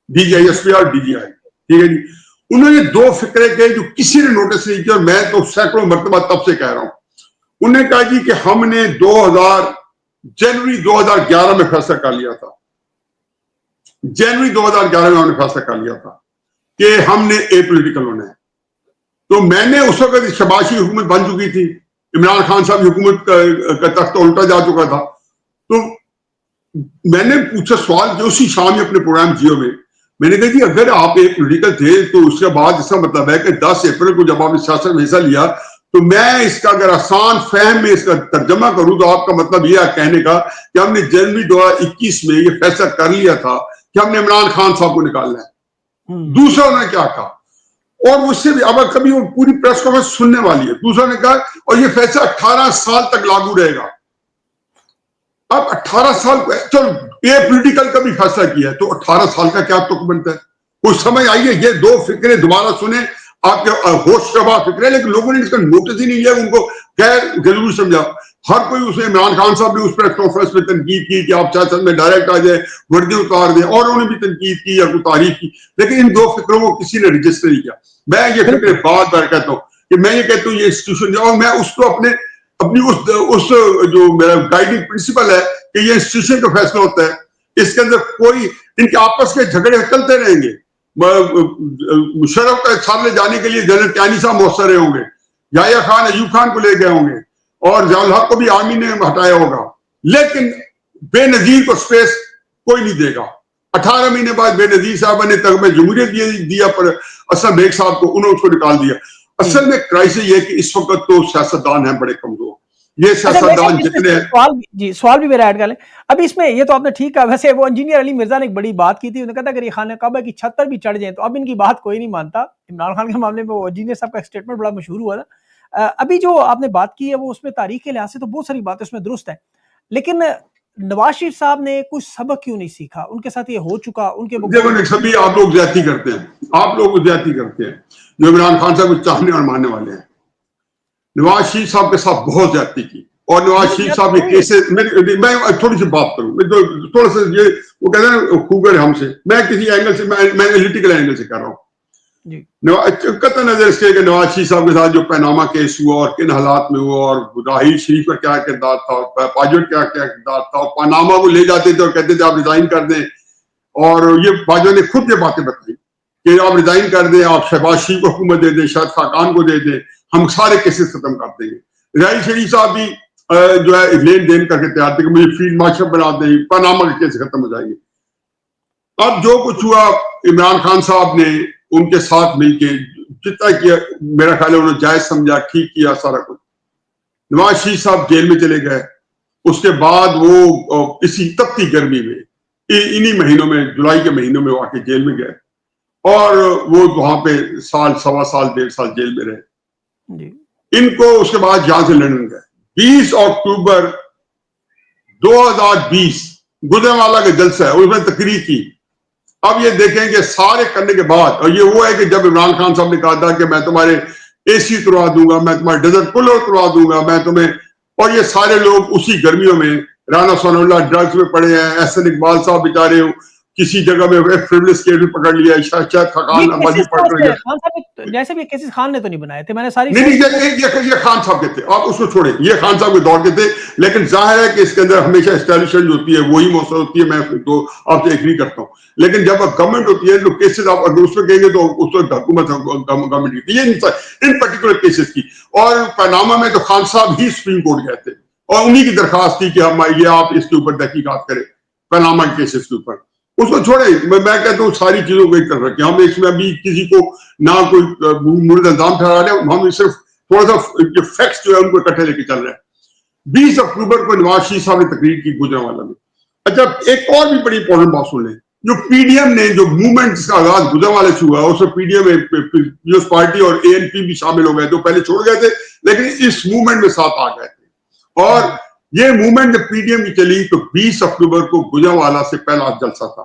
DGISP اور DGI. ٹھیک ہے جی. انہوں نے 2 فکرے کے جو کسی نے نوٹس نہیں کیا, اور میں تو سینکڑوں مرتبہ تب سے کہہ رہا ہوں. انہوں نے کہا جی کہ ہم نے جنوری 2011 میں فیصلہ کر لیا تھا, جنوری 2011 میں ہم نے فیصلہ کر لیا تھا کہ ہم نے اے پولیٹیکل ہونا ہے. تو میں نے اس وقت شباشی حکومت بن چکی تھی, عمران خان صاحب کی حکومت کا تخت الٹا جا چکا تھا. تو میں نے پوچھا سوال جو اسی شام میں اپنے پروگرام جیو میں نے کہا جی اگر آپ ایک پولیٹیکل تھے تو اس کے بعد اس کا مطلب ہے کہ 10 اپریل کو جب آپ نے سیاست میں حصہ لیا, تو میں اس کا اگر آسان فہم میں اس کا ترجمہ کروں تو آپ کا مطلب یہ ہے کہنے کا کہ ہم نے جنوری 2021 میں یہ فیصلہ کر لیا تھا کہ ہم نے عمران خان صاحب کو نکالنا ہے. دوسرا انہوں نے کیا کہا, اور مجھ سے بھی اب کبھی وہ پوری پریس کانفرنس سننے والی ہے, دوسرا نے کہا اور یہ فیصلہ 18 سال تک لاگو رہے گا. اب 18 سال چلو یہ پولیٹیکل کا بھی فیصلہ کیا ہے, تو 18 سال کا کیا تک بنتا ہے؟ کچھ سمجھ آئیے, یہ 2 فکرے دوبارہ سنیں, آپ کے ہوش شبہ فکرے, لیکن لوگوں نے اس کا نوٹس ہی نہیں لیا, ان کو غیر ضروری سمجھا. ہر کوئی اسے عمران خان صاحب نے اس پریس کانفرنس میں تنقید کی کہ آپ سیاست میں ڈائریکٹ آ جائیں, وردی اتار دیں, اور انہوں نے بھی تنقید کی یا کوئی تعریف کی, لیکن ان 2 فکروں کو کسی نے رجسٹر نہیں کیا. میں یہ فکرے بار بار کہتا ہوں کہ میں یہ کہتا ہوں یہ انسٹیٹیوشن, اور میں اس کو اپنی اس جو میرا گائیڈنگ پرنسپل ہے کہ یہ انسٹیٹیوشن کا فیصلہ ہوتا ہے, اس کے اندر کوئی ان کے آپس کے جھگڑے چلتے رہیں گے. مشرف کا سامنے جانے کے لیے جنرل کیانی صاحب موثر رہے ہوں گے, یحییٰ خان ایوب خان کو لے گئے ہوں گے, اور ضیاء الحق کو بھی آرمی نے ہٹایا ہوگا, لیکن بے نظیر کو سپیس کوئی نہیں دے گا. 18 مہینے بعد بے نظیر صاحب نے تغمہ جمہوریت دیا پر اسلم بیگ صاحب کو, انہوں نے اس کو نکال دیا. اصل میں کرائسس یہ کہ اس وقت تو سیاستدان ہیں بڑے کمزور, یہ سیاستدان جتنے ہیں. سوال بھی میرا ایڈ کر لیں. ابھی اس میں یہ تو آپ نے ٹھیک کہا, ویسے وہ انجینئر علی مرزا نے ایک بڑی بات کی تھی, انہوں نے کہا تھا کہ یہ خانہ کعبہ کی چھت پر بھی چڑھ جائیں تو اب ان کی بات کوئی نہیں مانتا. عمران خان کے معاملے میں وہ انجینئر صاحب کا اسٹیٹمنٹ بڑا مشہور ہوا تھا. ابھی جو آپ نے بات کی ہے وہ اس میں تاریخ کے لحاظ سے تو بہت ساری باتیں اس میں درست ہے, لیکن نواز شریف صاحب نے کچھ سبق کیوں نہیں سیکھا؟ ان کے ساتھ یہ ہو چکا, ان کے سبھی آپ لوگ زیادتی کرتے ہیں, آپ لوگ زیادتی کرتے ہیں جو عمران خان صاحب کو چاہنے اور ماننے والے ہیں. نواز شریف صاحب کے ساتھ بہت زیادتی کی, اور نواز شریف صاحب نے کیسز, میں تھوڑی سی بات کروں, تھوڑا سا یہ وہ کہتے ہیں خوگر ہم سے, میں کسی اینگل سے میں انالیٹیکل اینگل سے کر رہا ہوں. قطع نظر اس کے کہ نواز شریف صاحب کے ساتھ جو پیناما کیس ہوا اور کن حالات میں ہوا, اور راہیل شریف کا کیا کردار تھا, اور باجوہ کا کیا کردار تھا, اور پاناما کو لے جاتے تھے اور کہتے تھے آپ ریزائن کر دیں, اور یہ باجوہ نے خود یہ باتیں بتائی کہ آپ ریزائن کر دیں, آپ شہباز شریف کو حکومت دے دیں, شاہد خاقان کو دے دیں, ہم سارے کیسز ختم کر دیں گے. راہیل شریف صاحب بھی جو ہے لین دین کر کے تیار تھے کہ مجھے فیلڈ مارشل بنا دیں, پاناما کے کیس ختم ہو جائیں گے. اب جو کچھ ہوا, عمران خان صاحب نے ان کے ساتھ مل کے جتنا کیا, میرا خیال ہے انہوں نے جائز سمجھا, ٹھیک کیا سارا کچھ. نواز شریف صاحب جیل میں چلے گئے, اس کے بعد وہ اسی تپتی گرمی میں انہی مہینوں میں, جولائی کے مہینوں میں وہ آ کے جیل میں گئے, اور وہ وہاں پہ سال, 1.25 سال, 1.5 سال جیل میں رہے. ان کو اس کے بعد یہاں سے لندن گئے. 20 اکتوبر 2020 گجرانوالہ کا جلسہ ہے, اس میں تقریر کی. اب یہ دیکھیں کہ سارے کرنے کے بعد, اور یہ وہ ہے کہ جب عمران خان صاحب نے کہا تھا کہ میں تمہارے اے سی اتروا دوں گا, میں تمہارے ڈیزرٹ کولر اتروا دوں گا, میں تمہیں, اور یہ سارے لوگ اسی گرمیوں میں رانا ثناء اللہ ڈرگز میں پڑے ہیں, احسن اقبال صاحب بیچارے کسی جگہ میں فرولس کیس میں پکڑ لیا, شاید خاقان آبادی پکڑ لیا. خان صاحب جیسے بھی کیسز خان نے تو نہیں بنائے تھے, میں نے ساری نہیں, یہ خان صاحب کے تھے, آپ اس کو چھوڑیں, یہ خان صاحب کے دور کے تھے. لیکن ظاہر ہے کہ اس کے اندر ہمیشہ اسٹیبلشمنٹ جو ہوتی ہے وہی موثر ہوتی ہے, میں تو آپ سے ایگری کرتا ہوں. لیکن جب گورنمنٹ ہوتی ہے تو کیسز آپ اگر اس میں کہیں گے تو اس وقت حکومت گورنمنٹ کی تھی, یہ ان پرٹیکولر کیسز کی. اور پاناما میں تو خان صاحب ہی سپریم کورٹ گئے تھے اور انہی کی درخواست تھی کہ ہم یہ آپ اس کے اوپر تحقیقات کریں پاناما کے کیسز کے اوپر. اس کو چھوڑیں, میں کہتا ہوں ساری چیزوں کو ایک طرف رکھیں, ہم اس میں ابھی کسی کو نہ کوئی مورد الزام ٹھہرا رہے ہیں, ہم صرف تھوڑا سا فیکٹس جو ہے ان کو اکٹھے لے کے چل رہے ہیں. 20 اکتوبر کو نواز شریف صاحب نے تقریر کی گوجرانوالہ میں. اچھا, ایک اور بھی بڑی امپورٹنٹ بات سن لیں, جو پی ڈی ایم نے جو موومنٹ کا آغاز گوجرانوالہ سے ہوا, اس میں P D M Peoples Party اور اے این پی بھی شامل ہو گئے تھے, پہلے چھوڑ گئے تھے لیکن اس موومنٹ میں ساتھ آ گئے تھے. اور یہ موومنٹ جب پی ڈی ایم کی چلی تو 20 اکتوبر کو گوجرانوالہ سے پہلا جلسہ تھا,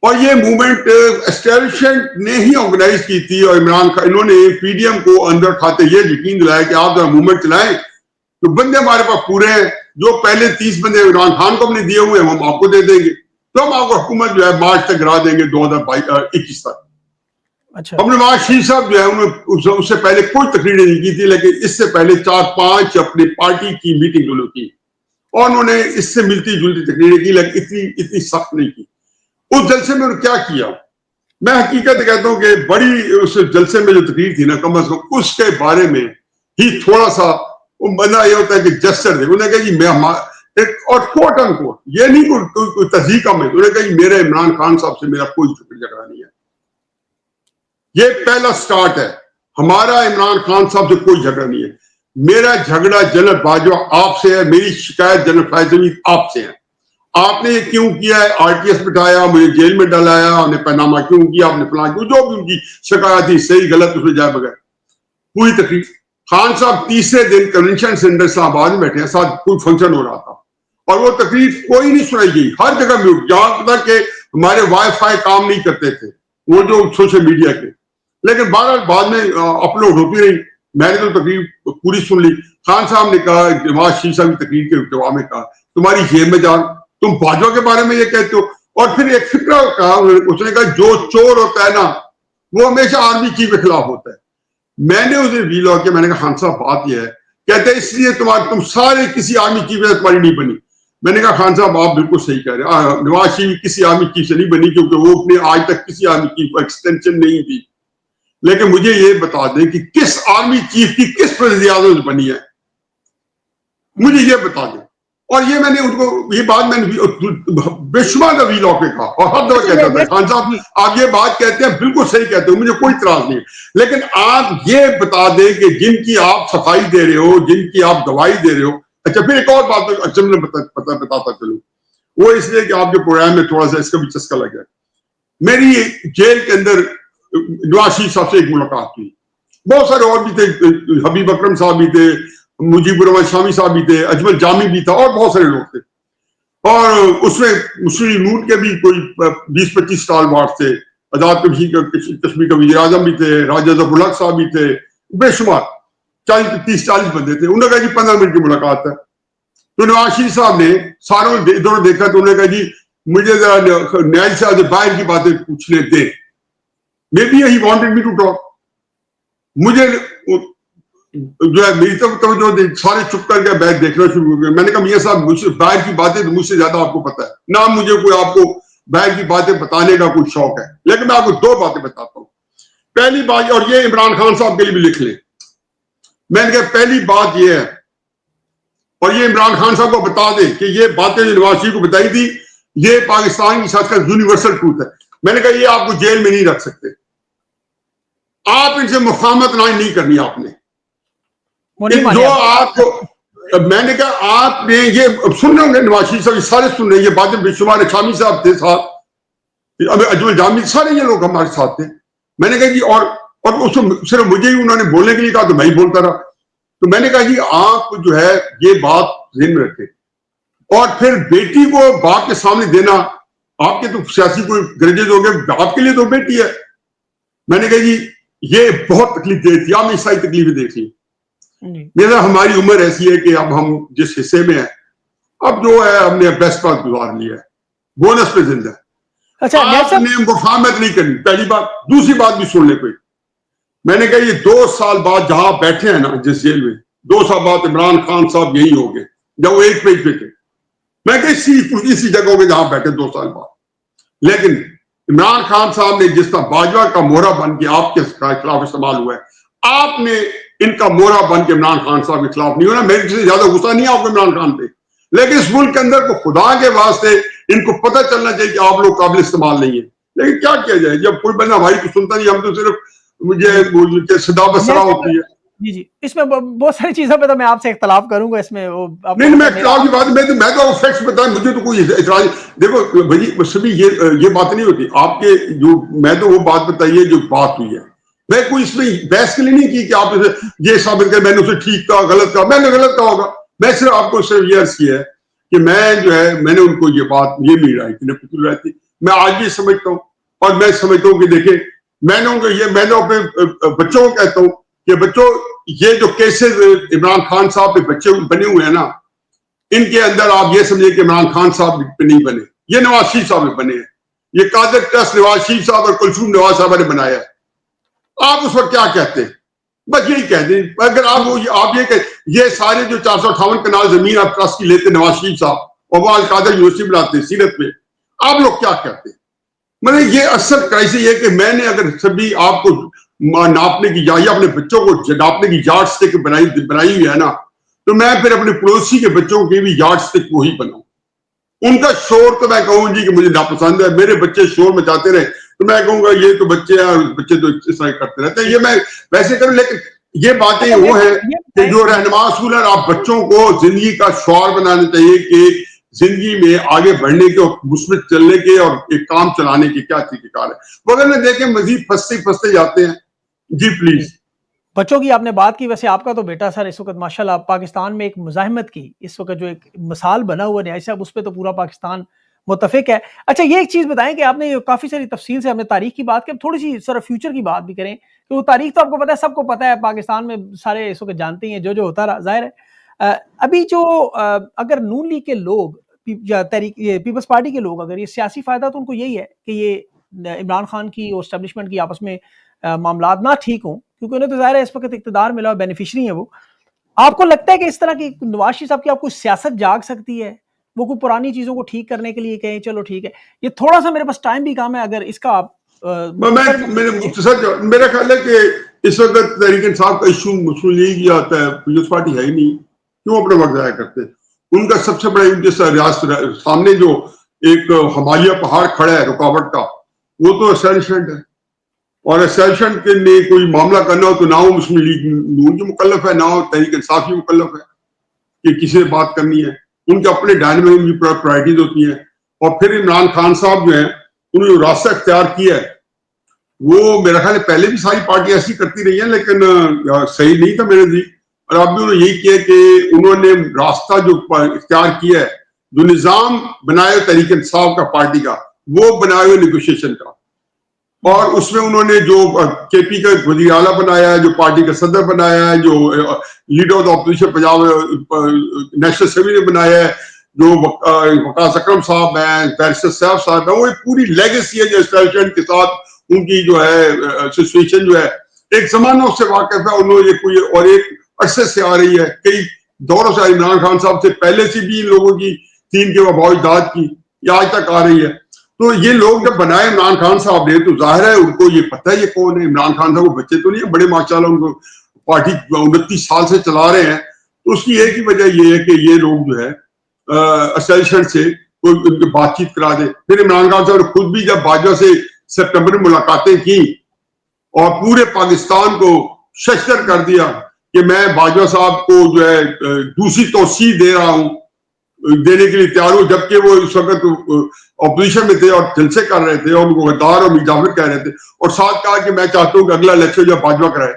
اور یہ موومنٹ اسٹیبلشمنٹ نے ہی آرگنائز کی تھی. اور عمران خان, انہوں نے پی ڈی ایم کو اندر کھاتے یہ یقین دلایا کہ آپ ذرا موومنٹ چلائیں, تو بندے ہمارے پاس پورے ہیں, جو پہلے 30 بندے عمران خان کو ہم نے دیے ہوئے ہیں ہم آپ کو دے دیں گے, تو ہم آپ کو حکومت جو ہے مارچ تک گرا دیں گے 2021 تک. اچھا, ہم نے نواز شریف صاحب جو ہے انہوں اس سے پہلے کوئی تقریر نہیں کی تھی, لیکن اس سے پہلے 4-5 اپنی پارٹی کی میٹنگ انہوں نے کی, اور انہوں نے اس سے ملتی جلتی تقریریں کی, لیکن اتنی سخت نہیں کی. اس جلسے میں انہوں نے کیا کیا, میں حقیقت کہتا ہوں کہ بڑی اس جلسے میں جو تقریر تھی نا, کم از کم اس کے بارے میں ہی تھوڑا سا وہ بندہ یہ ہوتا ہے کہ جسچر دے. انہوں نے کہا جی میں اور کوٹ ان کوٹ, یہ نہیں کوئی تہذیب کا میں, انہوں نے کہا جی میرے عمران خان صاحب سے میرا کوئی جھگڑا نہیں ہے, یہ پہلا سٹارٹ ہے, ہمارا عمران خان صاحب سے کوئی جھگڑا نہیں ہے. میرا جھگڑا جنرل باجوہ آپ سے ہے, میری شکایت جنرل فیض حمید آپ سے ہے. آپ نے یہ کیوں کیا ہے, آر ٹی ایس بٹھایا, مجھے جیل میں ڈالایا, آپ نے پاناما کیوں کیا, آپ نے فلاں کیوں, جو بھی ان کی شکایت تھی صحیح غلط اس میں جائے بغیر پوری تقریر. خان صاحب تیسرے دن کنونشن سینٹر اسلام آباد میں بیٹھے ہیں, ساتھ کوئی فنکشن ہو رہا تھا, اور وہ تقریر کوئی نہیں سنائی گئی, ہر جگہ میوٹ, جہاں تک کہ ہمارے وائی فائی کام نہیں کرتے تھے وہ جو سوشل میڈیا کے, لیکن بعد میں اپلوڈ ہوتی رہی. میں نے تو تقریر پوری سن لی. خان صاحب نے کہا, نواز شریف صاحب کی تقریر کے جواب میں کہا, تمہاری جیب میں جان, تم باجوہ کے بارے میں یہ کہتے ہو. اور پھر ایک فکرہ کہا, اس نے کہا جو چور ہوتا ہے نا وہ ہمیشہ آرمی چیف کے خلاف ہوتا ہے. میں نے اسے ریل آ کے میں نے کہا خان صاحب بات یہ ہے, کہتے ہیں اس لیے تم سارے کسی آرمی چیف سے تمہاری نہیں بنی. میں نے کہا خان صاحب آپ بالکل صحیح کہہ رہے ہیں, نواز شریف کسی آرمی چیف سے نہیں بنی کیونکہ وہ اپنے آج تک کسی آرمی چیف کو ایکسٹینشن نہیں دی. لیکن مجھے یہ بتا دیں کہ کس آرمی چیف کی کس وزیر اعظم سے بنی ہے, مجھے یہ بتا دیں. اور یہ میں نے ان کو یہ بات میں نے بے شمار ویلاگ پہ کہا, اور ہر دفعہ کہتا تھا خان صاحب آپ یہ بات کہتے ہیں بالکل صحیح کہتے ہو, مجھے کوئی اعتراض نہیں ہے, لیکن آپ یہ بتا دیں کہ جن کی آپ صفائی دے رہے ہو, جن کی آپ دوائی دے رہے ہو. اچھا, پھر ایک اور بات اچھا میں بتاتا چلوں, وہ اس لیے کہ آپ کے پروگرام میں تھوڑا سا اس کا بھی چسکا لگ گیا. میری جیل کے اندر نواز شریف صاحب سے ایک ملاقات ہوئی, بہت سارے اور بھی تھے, حبیب اکرم صاحب بھی تھے, مجیب الرحمان شامی صاحب بھی تھے, اجمل جامی بھی تھا, اور بہت سارے لوگ تھے. اور اس میں مسلم نور کے بھی کوئی 20-25 سال بعد تھے, آزاد کشمیر کا وزیر اعظم بھی تھے, راجہ ظفر الحق صاحب بھی تھے, بے شمار 30-40 بندے تھے. انہوں نے کہا جی 15 منٹ کی ملاقات ہے. تو نواز شریف صاحب نے ساروں ادھر دیکھا تو انہوں نے کہا جی مجھے ذرا نیاز صاحب سے باہر کی باتیں پوچھنے دیں. Maybe he wanted me to talk. مجھے جو ہے میری طرف توجہ سارے چپ کر کے بیٹھ دیکھنا شروع ہو گئے. میں نے کہا میاں صاحب مجھ سے باہر کی باتیں تو مجھ سے زیادہ آپ کو پتا ہے, نہ مجھے کوئی آپ کو باہر کی باتیں بتانے کا کوئی شوق ہے, لیکن میں آپ کو 2 باتیں بتاتا ہوں. پہلی بات, اور یہ عمران خان صاحب کے لیے بھی لکھ لیں, میں نے کہا پہلی بات یہ ہے, اور یہ عمران خان صاحب کو بتا دیں کہ یہ باتیں جو نواز شریف کو بتائی تھی یہ پاکستان کی ساتھ کا یونیورسل ٹروتھ ہے. میں نے کہا یہ آپ کو جیل میں نہیں رکھ سکتے, آپ ان سے مفاہمت نہیں کرنی آپ نے, جو آپ کو. میں نے کہا آپ نے یہ سن رہے ہوں گے, نواز شریف صاحب سارے سن رہے ہیں یہ باتیں, بے شمار شامی صاحب تھے ساتھ, اجمل جامی, سارے یہ لوگ ہمارے ساتھ تھے. میں نے کہا جی اور اس صرف مجھے ہی انہوں نے بولنے کے لیے کہا تو میں ہی بولتا رہا. تو میں نے کہا جی آپ جو ہے یہ بات ذہن میں رکھیں, اور پھر بیٹی کو باپ کے سامنے دینا, آپ کے تو سیاسی کوئی گرجز ہو گئے, آپ کے لیے تو بیٹی ہے. میں نے کہا جی یہ بہت تکلیف دے تھی, آپ نے ساری تکلیفیں دیکھ لی. میرا ہماری عمر ایسی ہے کہ اب ہم جس حصے میں ہیں, اب جو ہے ہم نے بیسٹ پاس گزار لیا ہے, بونس پہ زندہ ہے. اچھا آپ نے مفاہمت نہیں کرنی، پہلی بات. دوسری بات بھی سن لے کوئی. میں نے کہا یہ 2 سال بعد جہاں بیٹھے ہیں نا جس جیل میں، 2 سال بعد عمران خان صاحب یہی ہو گئے جب وہ ایک پیج پہ تھے. میں کہ اسی جگہوں پہ جہاں بیٹھے 2 سال بعد. لیکن عمران خان صاحب نے جس طرح باجوہ کا مورا بن کے آپ کے خلاف استعمال ہوا ہے، آپ نے ان کا مورا بن کے عمران خان صاحب کے خلاف نہیں ہونا. میرے سے زیادہ غصہ نہیں آپ کو عمران خان پہ، لیکن اس ملک کے اندر کو خدا کے واسطے ان کو پتہ چلنا چاہیے کہ آپ لوگ قابل استعمال نہیں ہیں. لیکن کیا کیا جائے، جب کوئی بندہ بھائی کو سنتا نہیں، ہم تو صرف مجھے صدا بسرا ہوتی ہے. جی جی، اس میں بہت ساری چیزوں پہ تو میں آپ سے اختلاف کروں گا. اس میں وہ نہیں، میں اختلاف کی بات میں تو فیکٹس بتائیں، مجھے تو کوئی اعتراض. دیکھو بھائی سبھی یہ بات نہیں ہوتی آپ کے جو، میں تو وہ بات بتائیے جو بات ہوئی ہے. میں کوئی اس میں بحث کے لیے نہیں کی کہ آپ یہ ثابت کریں میں نے اسے ٹھیک کہا غلط کہا. میں نے غلط کہا ہوگا. میں صرف آپ کو صرف یہ عرض کیا ہے کہ میں جو ہے میں نے ان کو یہ بات یہ نہیں رائے تھی. میں آج بھی سمجھتا ہوں، اور میں سمجھتا ہوں کہ دیکھیں میں نے اپنے بچوں کو کہتا ہوں کہ بچوں یہ جو کیسز عمران خان صاحب پہ بچے بنے ہوئے ہیں نا، ان کے اندر آپ یہ سمجھیں کہ عمران خان صاحب پہ نہیں بنے، یہ نواز شریف صاحب پہ بنے ہیں. یہ قادر ٹرسٹ نواز شریف صاحب اور کلثوم نواز صاحب نے بنایا ہے. آپ اس وقت کیا کہتے ہیں؟ بس یہی کہتے ہیں. اگر آپ یہ کہ یہ سارے جو 458 کنال زمین آپ ٹرسٹ کی لیتے نواز شریف صاحب اور وہ القادر یونیورسٹی بناتے ہیں سیرت میں، آپ لوگ کیا کہتے ہیں؟ مطلب یہ اصل کرائسس یہ کہ میں نے اگر سبھی آپ کو ناپنے کی یا اپنے بچوں کو ناپنے کی یارڈ سٹک بنائی ہوئی ہے نا، تو میں پھر اپنے پڑوسی کے بچوں کی بھی یارڈ سٹک وہی بناؤں. ان کا شور تو میں کہوں جی کہ مجھے ناپسند ہے، میرے بچے شور مچاتے رہے تو میں کہوں گا یہ تو بچے ہیں اور بچے تو اس طرح کرتے رہتے ہیں. یہ میں ویسے کروں، لیکن یہ باتیں وہ ہیں کہ جو رہنما اصول ہے، آپ بچوں کو زندگی کا شعار بنانا چاہیے کہ زندگی میں آگے بڑھنے کے اور مثبت چلنے کے اور ایک کام چلانے کے کیا طریقہ کار ہے. مگر میں دیکھیں مزید پھنستے جاتے ہیں. جی پلیز. بچوں کی آپ نے بات کی، ویسے آپ کا تو بیٹا سر اس وقت ماشاءاللہ پاکستان میں ایک مزاحمت کی اس وقت جو ایک مثال بنا ہوا ہے صاحب، اس پہ تو پورا پاکستان متفق ہے. اچھا یہ ایک چیز بتائیں کہ آپ نے کافی ساری تفصیل سے ہم نے تاریخ کی بات کی، تھوڑی سی سر فیوچر کی بات بھی کریں کہ وہ تاریخ تو آپ کو پتہ ہے، سب کو پتہ ہے، پاکستان میں سارے اس وقت جانتے ہیں جو ہوتا رہا ظاہر ہے. ابھی جو اگر نون لیگ کے لوگ یا تحریک پیپلز پارٹی کے لوگ اگر یہ سیاسی فائدہ تو ان کو یہی ہے کہ یہ عمران خان کی اور اسٹیبلشمنٹ کی آپس میں معاملات نہ ٹھیک ہوں، کیونکہ انہیں تو ظاہر ہے اس وقت اقتدار ملا اور بینیفیشری ہیں وہ. آپ کو لگتا ہے کہ اس طرح کی نواز شریف صاحب کی آپ کو سیاست جاگ سکتی ہے، وہ کوئی پرانی چیزوں کو ٹھیک کرنے کے لیے کہیں چلو ٹھیک ہے؟ یہ تھوڑا سا میرے پاس ٹائم بھی کم ہے، اگر اس کا آپ میرا خیال ہے کہ اس وقت تحریک انصاف کا ایشو مسلم لیگ یا پیپلز پارٹی ہے ہی نہیں. کیوں اپنا وقت ضائع کرتے؟ ان کا سب سے بڑا جیسا ریاست سامنے جو ایک ہمالیہ پہاڑ کھڑا ہے رکاوٹ کا، وہ تو اسٹیبلشمنٹ ہے. اور اسٹیبلشمنٹ کے لیے کوئی معاملہ کرنا ہو تو نہ وہ مسلم لیگ نون کی مکلف ہے، نہ وہ تحریک انصاف کی مکلف ہے کہ کسی سے بات کرنی ہے. ان کے اپنے ڈائنامک کی پرائرٹیز ہوتی ہیں. اور پھر عمران خان صاحب جو ہیں انہوں نے راستہ اختیار کیا ہے، وہ میرا خیال ہے پہلے بھی ساری پارٹی ایسی کرتی رہی ہیں لیکن صحیح نہیں تھا میرے نزدیک. اور اب بھی انہوں نے یہی کیا کہ انہوں نے راستہ جو اختیار کیا ہے، جو نظام بنائے تحریک انصاف کا پارٹی کا، وہ بنائے ہوئے نیگوشیشن کا. اور اس میں انہوں نے جو کے پی کا وزیر اعلیٰ بنایا ہے، جو پارٹی کا صدر بنایا ہے، جو leader of the opposition Punjab national assembly نے بنایا ہے، جو وقاص اکرم صاحب ہیں، بیرسٹر سیف صاحب ہیں، وہ ایک پوری لیگیسی ہے جو اسٹیبلشمنٹ کے ساتھ ان کی جو ہے ایسوسیشن جو ہے ایک زمانوں سے واقف ہے. انہوں نے کوئی اور ایک عرصے سے آ رہی ہے، کئی دوروں سے عمران خان صاحب سے پہلے سے بھی ان لوگوں کی تین کے وباء اجداد کی یہ آج تک آ رہی ہے. تو یہ لوگ جب بنائے عمران خان صاحب نے تو ظاہر ہے ان کو یہ پتہ ہے یہ کون ہے. عمران خان صاحب کو بچے تو نہیں ہیں، بڑے ماشاءاللہ ان کو پارٹی 29 سال سے چلا رہے ہیں. تو اس کی ایک ہی وجہ یہ ہے کہ یہ لوگ جو ہے اسٹیبلشمنٹ سے کوئی ان کی بات چیت کرا دے. پھر عمران خان صاحب نے خود بھی جب باجوہ سے سپٹمبر میں ملاقاتیں کی اور پورے پاکستان کو ششدر کر دیا کہ میں باجوہ صاحب کو جو ہے دوسری توسیع دے رہا ہوں، دینے کے لیے تیار ہوں، جبکہ وہ اس وقت اپوزیشن میں تھے اور جلسے کر رہے تھے اور ان کو غدار اور میر جعفر کہہ رہے تھے، اور ساتھ کہا کہ میں چاہتا ہوں کہ اگلا الیکشن جو باجوہ کرائے.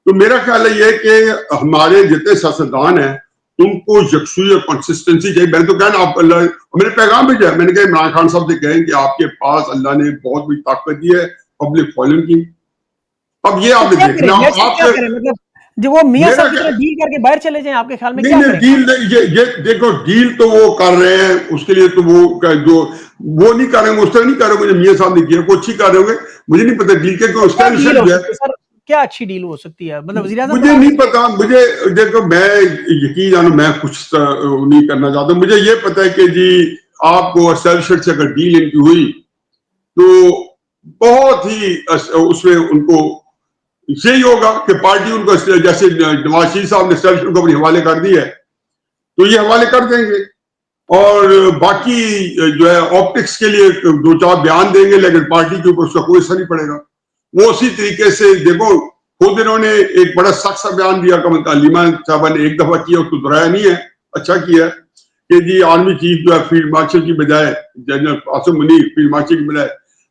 تو میرا خیال ہے یہ کہ ہمارے جتنے سیاستدان ہیں ان کو یکسوئی اور کنسسٹنسی چاہیے. میں نے تو کہنا آپ اللہ میرے پیغام بھی جائے، میں نے کہا عمران خان صاحب سے کہیں کہ آپ کے پاس اللہ نے بہت بڑی طاقت دی ہے پبلک فالوئنگ کی. اب یہ آپ نے دیکھنا آپ جو وہ میاں میرا صاحب کی طرح ڈیل کر کے باہر چلے جائیں آپ کے خیال میں کیا نہیں کریں؟ ڈیل یہ دیکھو ڈیل تو وہ کر رہے ہیں, اس کے لیے تو وہ نہیں کر رہے ہیں, اس طرح نہیں کر رہے ہیں میاں صاحب نے کیا, وہ اچھی کر رہے ہوں گے, مجھے نہیں پتا ڈیل کے کیا ڈیل ہو جو ہے سکتی ہے سر, کیا اچھی ڈیل ہو سکتی ہے, مطلب وزیر اعظم مجھے نہیں پتا. مجھے دیکھو میں یقین جانو میں کچھ نہیں کرنا چاہتا, مجھے یہ پتا ہے کہ جی آپ کو اسٹیبلشمنٹ سے اگر ڈیل ان کی ہوئی تو بہت ہی اس میں ان کو یہی ہوگا کہ پارٹی ان کو جیسے نواز شریف صاحب نے اسٹیبلشمنٹ کو اپنے حوالے کر دی ہے تو یہ حوالے کر دیں گے, اور باقی جو ہے آپٹکس کے لیے 2-4 بیان دیں گے, لیکن پارٹی کے اوپر اس کا کوئی اثر نہیں پڑے گا. وہ اسی طریقے سے دیکھو خود انہوں نے ایک بڑا سخت سا بیان دیا, علیمہ صاحبہ نے ایک دفعہ کیا, اس کو دہرایا نہیں ہے, اچھا کیا کہ جی آرمی چیف جو ہے فیلڈ مارشل کی بجائے general Qasim Munir field marshal کی بجائے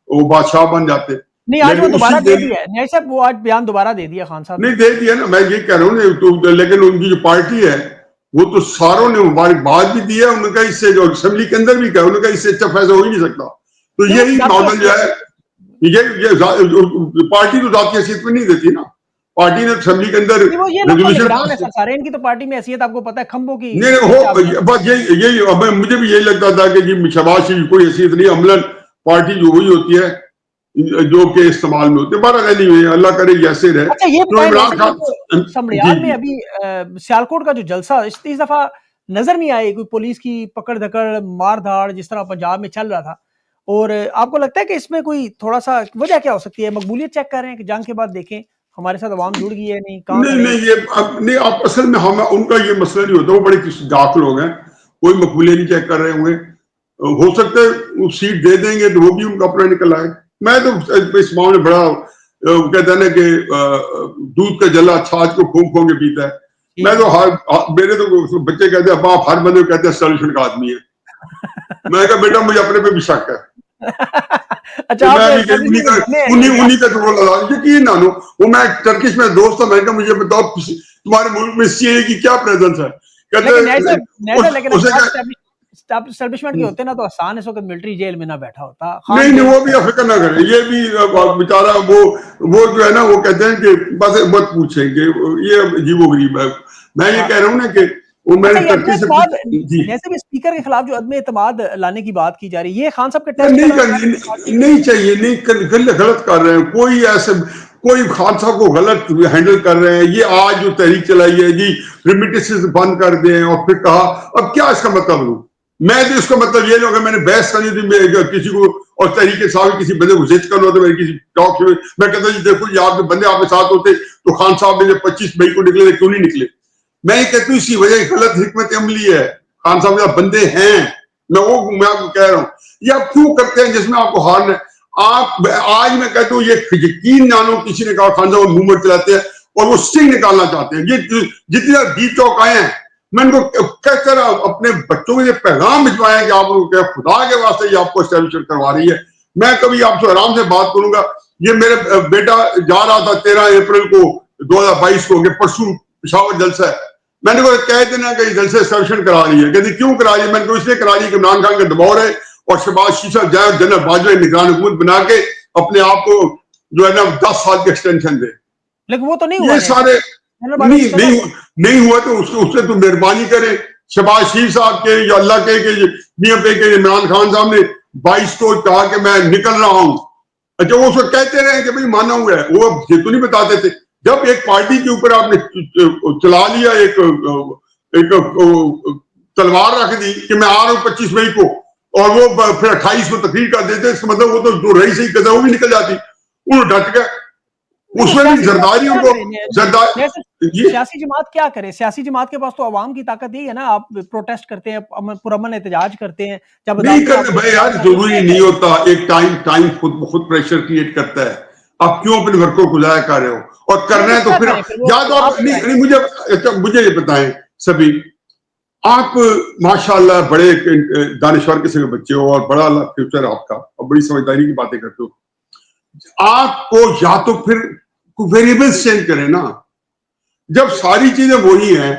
وہ بادشاہ بن جاتے. نہیں آج وہ دوبارہ دے دیا ہے نیاز صاحب, وہ آج بیان دوبارہ دے دیا خان صاحب نے. نہیں دے دیا نا, میں یہ کہہ رہا ہوں, لیکن ان کی جو پارٹی ہے وہ تو ساروں نے مبارکباد بھی دی ہے, انہوں نے کہا اس سے جو اسمبلی کے اندر بھی کہا, انہوں نے کہا اس سے اچھا فیصلہ ہو ہی نہیں سکتا. تو یہی ماڈل جو ہے یہ پارٹی تو ذاتی حیثیت میں نہیں دیتی نا, پارٹی نے اسمبلی کے اندر یہ لوگ تو نگران ہے سارے, ان کی تو پارٹی میں حیثیت آپ کو پتا ہے کھمبوں کی. بس یہی مجھے بھی یہی لگتا تھا کہ جی شہباز شریف کوئی حیثیت نہیں, عملاً پارٹی جو وہی ہوتی ہے جو کہ استعمال میں ہوتے, بارہ نہیں ہوئے, اللہ کرے ایسے رہے. اچھا یہ بتائیں سمڑیال میں ابھی سیالکوٹ کا جو جلسہ اس دفعہ نظر نہیں آئی کوئی پولیس کی پکڑ دھکڑ مار دھاڑ جس طرح پنجاب میں چل رہا تھا, اور آپ کو لگتا ہے کہ اس میں کوئی تھوڑا سا وجہ کیا ہو سکتی ہے؟ مقبولیت چیک کر رہے ہیں کہ جنگ کے بعد دیکھیں ہمارے ساتھ عوام جڑ گئی ہے نہیں کہاں نہیں آپ اصل میں ان کا یہ مسئلہ نہیں ہوتا, وہ بڑے داخل لوگ ہیں, کوئی مقبولیت نہیں چیک کر رہے ہوں گے, ہو سکتا ہے وہ سیٹ دے دیں گے تو وہ بھی ان کا اپنا نکل آئے. میں تو اس معاملے میں بڑا کہتے ہیں نا کہ دودھ کا جلا چھاچ کو پھونک پھونک کے پیتا ہے. میں تو میرے تو بچے کہتے ہیں ابا آپ ہر بندے کو کہتے ہیں اسٹیبلشمنٹ کا آدمی ہے. میں کہا بیٹا مجھے اپنے پہ بھی شک ہے, انہیں کا تو لگا یقین نہ وہ میں ٹرکش میں دوست تھا, میں نے کہا مجھے بتاؤ تمہارے ملک میں سی اے کی کیا پریزنس ہے, اسٹیبلشمنٹ کے ہوتے نا تو آسان اس وقت ملٹری جیل میں نہ بیٹھا ہوتا. نہیں وہ بھی فکر نہ کرے, یہ بھی بیچارہ وہ جو ہے نا وہ کہتے ہیں کہ بس مت پوچھیں کہ یہ عجیب و غریب ہے. میں یہ کہہ رہا ہوں نا کہ وہ میں نے ٹرکی سے اسپیکر کے خلاف جو عدم اعتماد لانے کی بات کی جا رہی ہے, یہ خان صاحب کے نہیں چاہیے, نہیں غلط کر رہے ہیں, کوئی ایسے کوئی خان صاحب کو غلط ہینڈل کر رہے ہیں. یہ آج جو تحریک چلائی ہے جی ریمیٹنسز بند کر دیں, اور پھر کہا اب کیا اس کا مطلب لوں میں, تو اس کا مطلب یہ نہیں ہوگا میں نے بحث کرنی تھی کسی کو اور تحریک صاحب کسی بندے کو زد کرنا ہوتا ہے کسی ٹاک شو میں کہتا جی دیکھو یہ آپ کے بندے آپ کے ساتھ ہوتے تو خان صاحب نے 25 مئی کو نکلے کیوں نہیں نکلے. میں یہ کہتا ہوں اسی وجہ غلط حکمت عملی ہے, خان صاحب کے بندے ہیں, میں آپ کو کہہ رہا ہوں یہ آپ کیوں کرتے ہیں جس میں آپ کو ہارنا ہے. آپ آج میں کہتا ہوں یہ یقین جانو کسی نے کہا خان صاحب موومنٹ چلاتے ہیں اور وہ سٹنگ نکالنا چاہتے ہیں. یہ جتنے ڈی چوک آئے ہیں میں ان کو کہہ کر اپنے بچوں کو یہ پیغام بھجوایا کہ آپ خدا کے واسطے یہ آپ کو اسٹیبلشمنٹ کروا رہی ہے. میں کبھی آپ سے آرام سے بات کروں گا. یہ میرے بیٹا جا رہا تھا 13 اپریل کو 2022 کو کہ پرسوں پشاور جلسہ ہے, میں نے کو کہہ دینا کہ یہ جلسے اسٹیبلشمنٹ کرا رہی ہے. کہتے کیوں کرا رہی ہے؟ میں نے کو اس لیے کرا رہی ہے کہ عمران خان کا دباؤ رہے اور شہباز شریف صاحب جائے جنرل باجوہ نگران حکومت بنا کے اپنے آپ کو جو ہے نا 10 سال کی ایکسٹینشن دے. لیکن وہ تو نہیں ہوا, یہ سارے نہیں ہوا تو اس سے تو مہربانی کرے شہباز شریف صاحب کے یا اللہ کے میاں پہ کے عمران خان صاحب نے 22 کو کہا کہ میں نکل رہا ہوں. اچھا وہ اس کو کہتے رہے کہ بھائی مانا ہوا ہے, وہ یہ تو نہیں بتاتے تھے. جب ایک پارٹی کے اوپر آپ نے چلا لیا ایک تلوار رکھ دی کہ میں آ رہا ہوں 25 مئی کو, اور وہ پھر 28 کو تقریر کر دیتے, اس کا مطلب وہ تو جو رہی صحیح کہتا ہے وہ بھی نکل جاتی. انہوں ڈٹ گئے اس میں بھی زرداریوں کو سیاسی جماعت کیا کرے؟ سیاسی جماعت کے پاس تو عوام کی طاقت یہی ہے نا, آپ پروٹیسٹ کرتے ہیں, پرامن احتجاج کرتے ہیں. جب نہیں کرتے بھائی یار ضروری نہیں ہوتا, ایک ٹائم خود پریشر کریٹ کرتا ہے. آپ کیوں اپنے ورک کو ضائع کر رہے ہو, اور کرنا ہے تو پھر یا تو آپ مجھے یہ بتائیں سبھی, آپ ماشاءاللہ بڑے دانشور قسم کے بچے ہو اور بڑا فیوچر آپ کا اور بڑی سمجھداری کی باتیں کرتے ہو. آپ کو یا تو پھر ویریبلز چینج کریں نا. جب ساری چیزیں وہی ہیں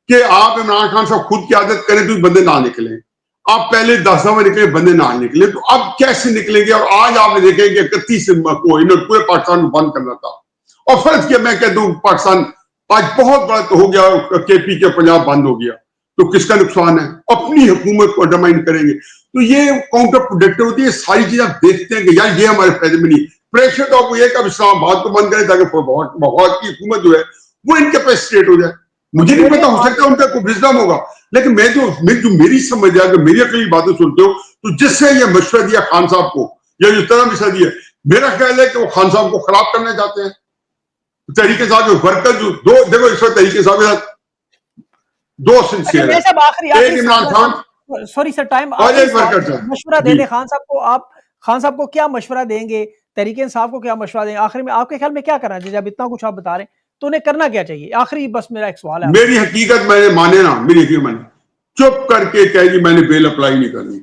کہ آپ عمران خان صاحب خود کی عادت کریں تو بندے نہ نکلیں, آپ پہلے 10 میں نکلے بندے نہ نکلے, تو اب کیسے نکلیں گے؟ اور آج آپ نے دیکھیں کہ 31 کو انہوں پورے پاکستان کو بند کرنا تھا, اور فرض کیا میں کہتا ہوں پاکستان آج بہت بڑا ہو گیا کے پی کے پنجاب بند ہو گیا تو کس کا نقصان ہے؟ اپنی حکومت کو انڈرمائن کریں گے تو یہ کاؤنٹر پروڈکٹیو ہوتی ہے. ساری چیزیں آپ دیکھتے ہیں کہ یار یہ ہمارے فائدے میں نہیں. پریشر تو آپ کو یہ کہ اب اسلام آباد کو بند کریں تاکہ بہت کی حکومت جو ہے وہ انکیپیسیٹیٹ ہو جائے. مجھے نہیں پتا، ہو سکتا ہے ان کا کوئی وزڈم ہوگا، لیکن میں جو میری سمجھ ہے کہ میری اگلی باتیں سنتے ہو تو جس سے یہ مشورہ دیا خان صاحب کو یا جو طرح مشورہ دیا، میرا خیال ہے کہ وہ خان صاحب کو خراب کرنا چاہتے ہیں. تحریک انصاف جو ورکر جو دو دیکھو اس وقت تحریک انصاف کے ساتھ دو سنسیئر ہے، ایک Imran Khan sorry sir time اور ایک ورکر تھا. مشورہ دے دیں خان صاحب کو. آپ خان صاحب کو کیا مشورہ دیں گے؟ تحریک انصاف کو کیا مشورہ دیں گے؟ آخر میں آپ کے خیال میں کیا کرنا چاہیے؟ جب اتنا کچھ آپ بتا رہے ہیں تو انہیں کرنا کیا چاہیے؟ آخری بس میرا ایک سوال ہے. میری حقیقت میں نے مانے نا، میری حقیقت میں چپ کر کے کہے گی میں نے بیل اپلائی نہیں کرنی.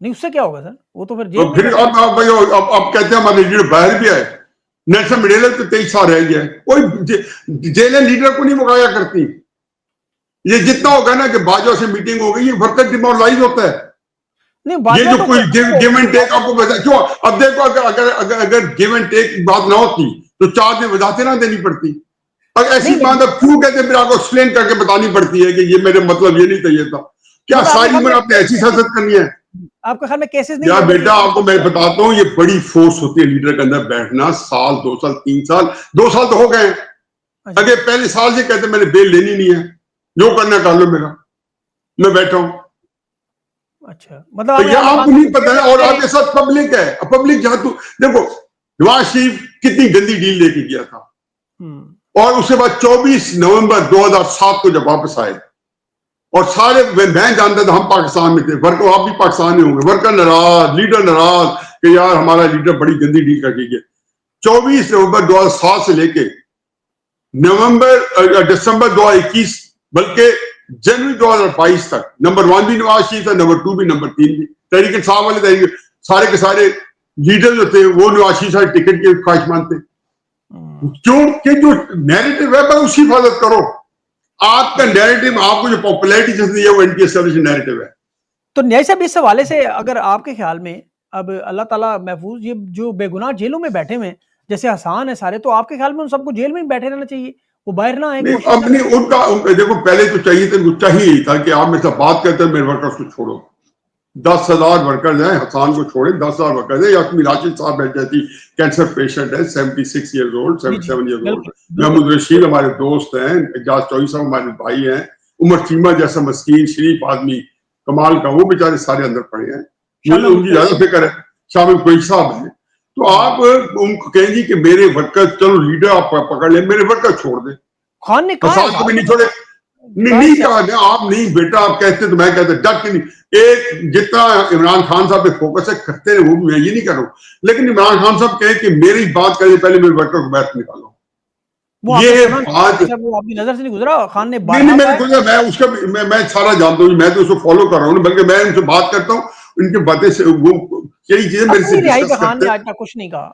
نہیں اس سے کیا ہوگا سر؟ وہ تو پھر پھر اب کہتے ہیں ہمارے لیڈر باہر بھی آئے. نیلسن منڈیلا تو 23 سال رہ گیا ہے. کوئی جیلیں لیڈر کو نہیں بغایا کرتی. یہ جتنا ہوگا نا کہ باجوہ سے میٹنگ ہو گئی، یہ ورکر ڈیمورلائز ہوتا ہے. یہ جو کوئی گیو اینڈ ٹیک آپ کو بتا کیوں؟ اب دیکھو اگر گیو اینڈ ٹیک بات نہ ہوتی تو 4 دن وضاحتیں نہ دینی پڑتی. اور ایسی بات اب کیوں کہتے ہیں پھر آپ کو ایکسپلین کر کے بتانی پڑتی ہے کہ یہ میرے مطلب یہ نہیں تھا، یہ تھا. کیا ساری عمر آپ نے ایسی سیاست کرنی ہے؟ آپ کے خیال میں کیسز نہیں؟ یار بیٹا آپ کو میں بتاتا ہوں، یہ بڑی فورس ہوتی ہے لیڈر کے اندر بیٹھنا. سال 2 سال 3 سال 2 سال تو ہو گئے. اگر پہلے سال سے کہتے میں نے بیل لینی نہیں ہے، جو کرنا کر لو میرا، میں بیٹھا ہوں. اچھا مطلب یہ آپ کو نہیں پتا ہے. اور آپ کے ساتھ پبلک ہے، پبلک جہاں تو دیکھو نواز شریف کتنی گندی ڈیل لے کے گیا تھا، اور اس کے بعد 24 نومبر 2007 کو جب واپس آئے اور سارے میں جانتا تھا ہم پاکستان میں تھے، ورکر آپ بھی پاکستان میں ہوں گے، ورکر ناراض، لیڈر ناراض کہ یار ہمارا لیڈر بڑی گندی ڈیل کر کے گیا. 24 نومبر 2007 سے لے کے دسمبر 2021 بلکہ جنوری 2022 تک نمبر 1 بھی نواز شریف تھا، نمبر 2 بھی، نمبر 3 بھی. تحریک انصاف والے تحریک سارے کے سارے لیڈر جو تھے وہ نواز شریف سے ٹکٹ کے خواہشمند تھے. کیونکہ جو نیریٹو ہے بس اسی حفاظت کرو. آپ کا نیریٹو، آپ کو جو پاپولیرٹی جتنی ہے وہ اینٹی اسٹیبلشمنٹ نیریٹو ہے. تو نیائی صاحب اس حوالے سے اگر آپ کے خیال میں اب اللہ تعالیٰ محفوظ، یہ جو بے گناہ جیلوں میں بیٹھے ہوئے ہیں جیسے حسان ہے سارے، تو آپ کے خیال میں ان سب کو جیل میں ہی بیٹھے رہنا چاہیے، وہ باہر نہ آئے؟ اپنی ان کا دیکھو پہلے تو چاہیے تھا کہ آپ میرے سے بات کرتے ہیں میرے ورکرز کو چھوڑو. 10,000 ورکرز ہیں، حسان کو چھوڑے. 10,000 ورکرز ہیں. یاسمین راشد صاحب بیٹھ جاتی، کینسر پیشنٹ ہے، 76 years old, 77 years old. Mahmood Rasheed ہمارے دوست ہیں، اعجاز چوہدری صاحب ہمارے بھائی ہیں. عمر چیمہ جیسا مسکین شریف آدمی کمال کا، وہ بیچارے سارے اندر پڑے ہیں. مجھے ان کی زیادہ فکر ہے. شامل کوئی صاحب ہیں. تو آپ ان کو کہیں گی کہ میرے ورکر، چلو لیڈر آپ پکڑ لیں، میرے ورکر چھوڑ دیں. خان نے فساد کو بھی نہیں چھوڑے. نہیں کہا آپ نہیں بیٹا، آپ کہتے تو میں کہتا ڈٹ کے نہیں. ایک جتنا عمران خان صاحب پہ فوکس ہے کرتے ہیں، وہ میں یہ نہیں کر رہا ہوں، لیکن عمران خان صاحب کہیں کہ میری بات کرنے پہلے میرے ورکر کو بیٹھ نکالو. یہ بات آپ کی نظر سے نہیں گزرا؟ خان نے نہیں میں نے گزرا، میں اس کا میں سارا جانتا ہوں، میں تو اس کو فالو کر رہا ہوں، بلکہ میں ان سے بات کرتا ہوں، ان کی باتیں سے وہ کئی چیزیں میرے سے ڈسکس خان کرتے نے ہیں. آج تک کچھ نہیں کہا.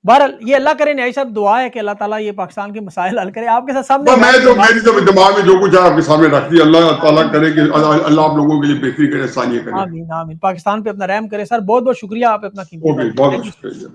بہرحال یہ اللہ کرے، نیائی صاحب دعا ہے کہ اللہ تعالیٰ یہ پاکستان کے مسائل حل کرے. آپ کے ساتھ سامنے میری تو دماغ میں جو کچھ ہے آپ کے سامنے رکھ دیا. اللہ تعالیٰ کرے کہ اللہ آپ لوگوں کے لیے بہتری کرے، آسانیاں کرے. آمین آمین. پاکستان پہ اپنا رحم کرے. سر بہت بہت شکریہ، آپ اپنا قیمتی اوکے، بہت بہت شکریہ.